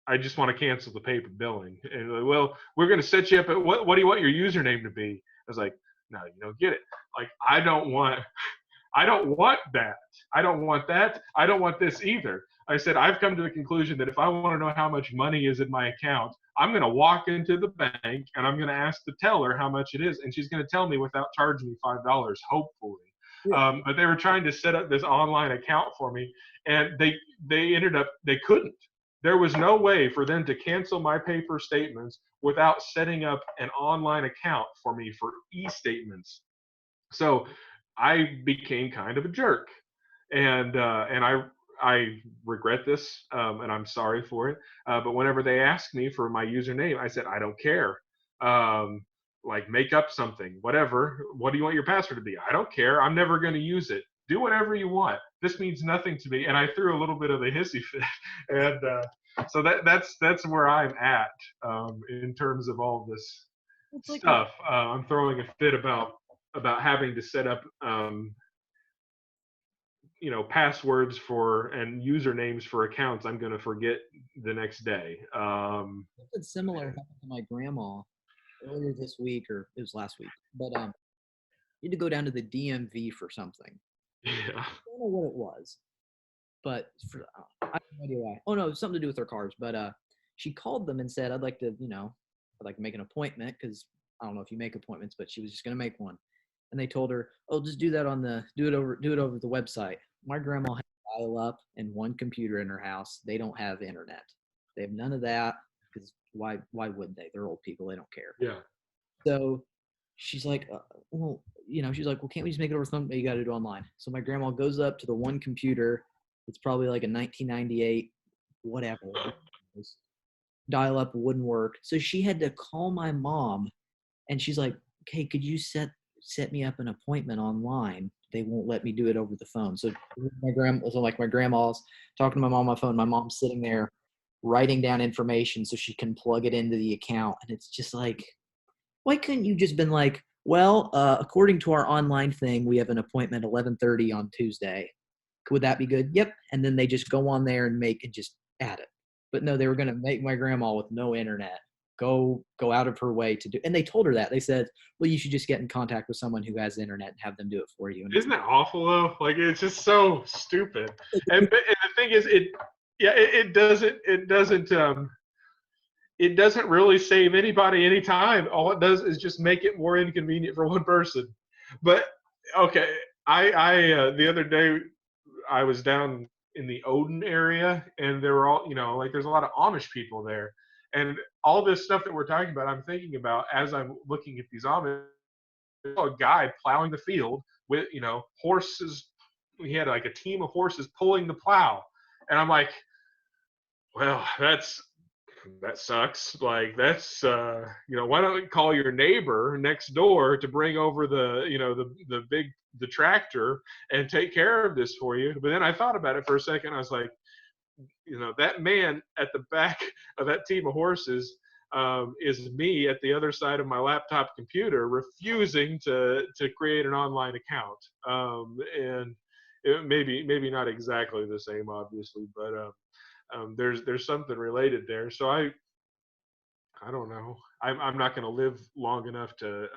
I just want to cancel the paper billing. And like, well, we're going to set you up at what do you want your username to be? I was like, no, you don't get it. Like, I don't want that. I don't want that. I don't want this either. I said, I've come to the conclusion that if I want to know how much money is in my account, I'm going to walk into the bank and I'm going to ask the teller how much it is. And she's going to tell me without charging me $5, hopefully. Yeah. But they were trying to set up this online account for me, and they couldn't. There was no way for them to cancel my paper statements without setting up an online account for me for e-statements. So I became kind of a jerk, and I regret this, and I'm sorry for it. But whenever they asked me for my username, I said I don't care. Um, like make up something, whatever. What do you want your password to be? I don't care. I'm never going to use it. Do whatever you want. This means nothing to me. And I threw a little bit of a hissy fit, and so that's where I'm at in terms of all this It's like stuff. I'm throwing a fit about having to set up passwords for and usernames for accounts I'm going to forget the next day. something similar happened to my grandma earlier this week, or it was last week. But you had to go down to the DMV for something. Yeah. I don't know what it was, but I have no idea why. Oh no, it was something to do with her cars. But she called them and said, I'd like to make an appointment, because I don't know if you make appointments, but she was just going to make one. And they told her, oh, just do that do it over the website. My grandma had dial up and one computer in her house. They don't have internet. They have none of that, because why would they? They're old people. They don't care. Yeah. So she's like, she's like, well, can't we just make it over something? You got to do it online. So my grandma goes up to the one computer. It's probably like a 1998, whatever. Dial up wouldn't work. So she had to call my mom, and she's like, okay, could you set me up an appointment online? They won't let me do it over the phone. So my grandma's talking to my mom on my phone. My mom's sitting there writing down information so she can plug it into the account. And it's just like, why couldn't you just been like, well, according to our online thing, we have an appointment 11:30 on Tuesday. Would that be good? Yep. And then they just go on there and just add it. But no, they were going to make my grandma with no internet go out of her way to do. And they told her that. They said, well, you should just get in contact with someone who has internet and have them do it for you. And Isn't that awful though? Like, it's just so stupid. And the thing is, it doesn't really save anybody any time. All it does is just make it more inconvenient for one person. But okay, I the other day I was down in the Odin area, and there were all, like, there's a lot of Amish people there, and all this stuff that we're talking about, I'm thinking about as I'm looking at these Amish. A guy plowing the field with horses. He had like a team of horses pulling the plow, and I'm like, well, that sucks. Like, that's why don't we call your neighbor next door to bring over the tractor and take care of this for you? But then I thought about it for a second. I was like, that man at the back of that team of horses is me at the other side of my laptop computer, refusing to create an online account. And it maybe not exactly the same, obviously, but there's something related there. So I don't know. I'm not going to live long enough to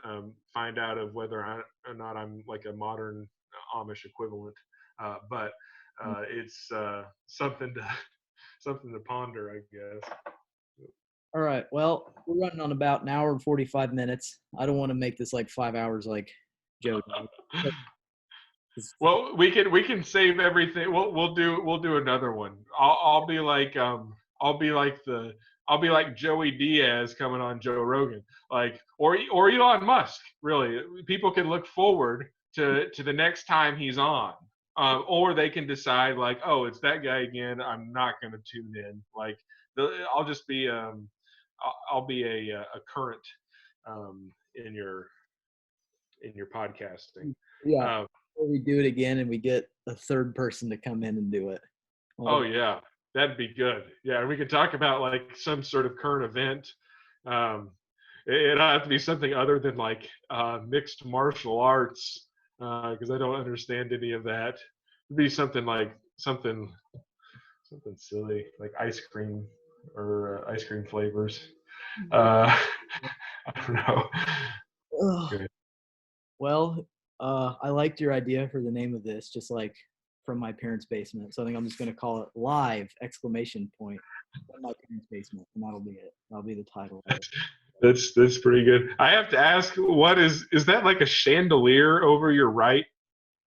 find out of whether or not I'm like a modern Amish equivalent. But it's something to ponder, I guess. all right. Well, we're running on about an hour and 45 minutes. I don't want to make this like 5 hours like Joe did. Well, we can save everything. We'll do another one. I'll be like Joey Diaz coming on Joe Rogan, like, or Elon Musk. Really, people can look forward to the next time he's on, or they can decide like, oh, it's that guy again. I'm not going to tune in. Like, I'll just be I'll be a current in your podcasting. Yeah. Or we do it again and we get a third person to come in and do it. Oh yeah, that'd be good. Yeah, we could talk about like some sort of current event. It'd have to be something other than like mixed martial arts, because I don't understand any of that. It'd be something silly, like ice cream or ice cream flavors. I don't know. Okay. Well, I liked your idea for the name of this, just like from my parents' basement. So I think I'm just going to call it live ! From my parents' basement, and that'll be it. That'll be the title of it. That's pretty good. I have to ask, what is that, like a chandelier over your right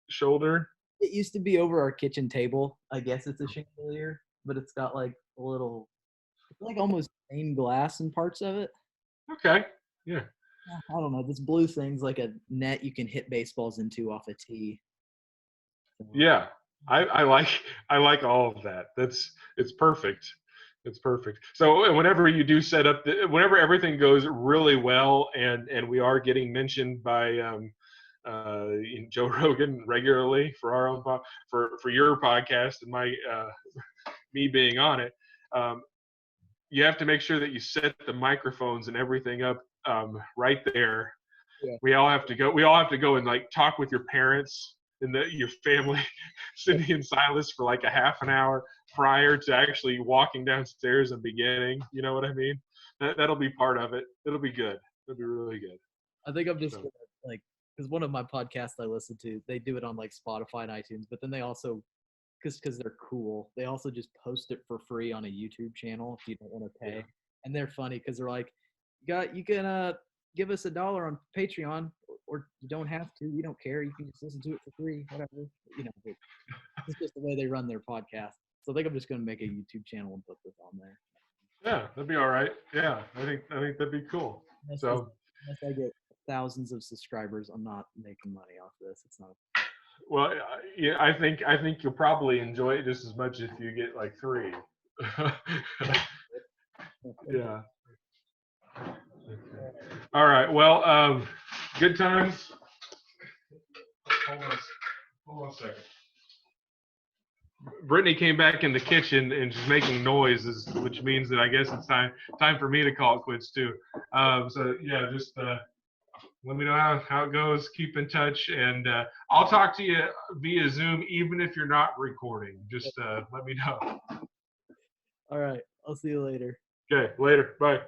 shoulder? It used to be over our kitchen table. I guess it's a chandelier, but it's got like a little, like almost stained glass in parts of it. Okay. Yeah. I don't know. This blue thing's like a net you can hit baseballs into off a tee. Yeah. I like all of that. It's perfect. It's perfect. So whenever you do set up, whenever everything goes really well, and we are getting mentioned by Joe Rogan regularly for our own for your podcast and my me being on it, um, you have to make sure that you set the microphones and everything up right there. Yeah. We all have to go. We all have to go and like talk with your parents and your family, Cindy and Silas, for like a half an hour prior to actually walking downstairs and beginning. You know what I mean? That'll be part of it. It'll be good. It'll be really good. I think I'm just So, gonna, like, because one of my podcasts I listen to, they do it on like Spotify and iTunes, but then they also, because they're cool, they also just post it for free on a YouTube channel if you don't want to pay. yeah. And they're funny because they're like, you can give us $1 on Patreon, or you don't have to. We don't care. You can just listen to it for free, whatever. You know, it's just the way they run their podcast. So I think I'm just gonna make a YouTube channel and put this on there. Yeah, that'd be all right. Yeah, I think that'd be cool. So, Unless I get thousands of subscribers, I'm not making money off this. It's not. well, yeah, I think you'll probably enjoy it just as much if you get like 3. Yeah. All right. Well, good times. Hold on a second. Brittany came back in the kitchen and she's making noises, which means that I guess it's time for me to call it quits too. So yeah, just let me know how it goes. Keep in touch, and I'll talk to you via Zoom, even if you're not recording. Just let me know. All right. I'll see you later. Okay. Later. Bye.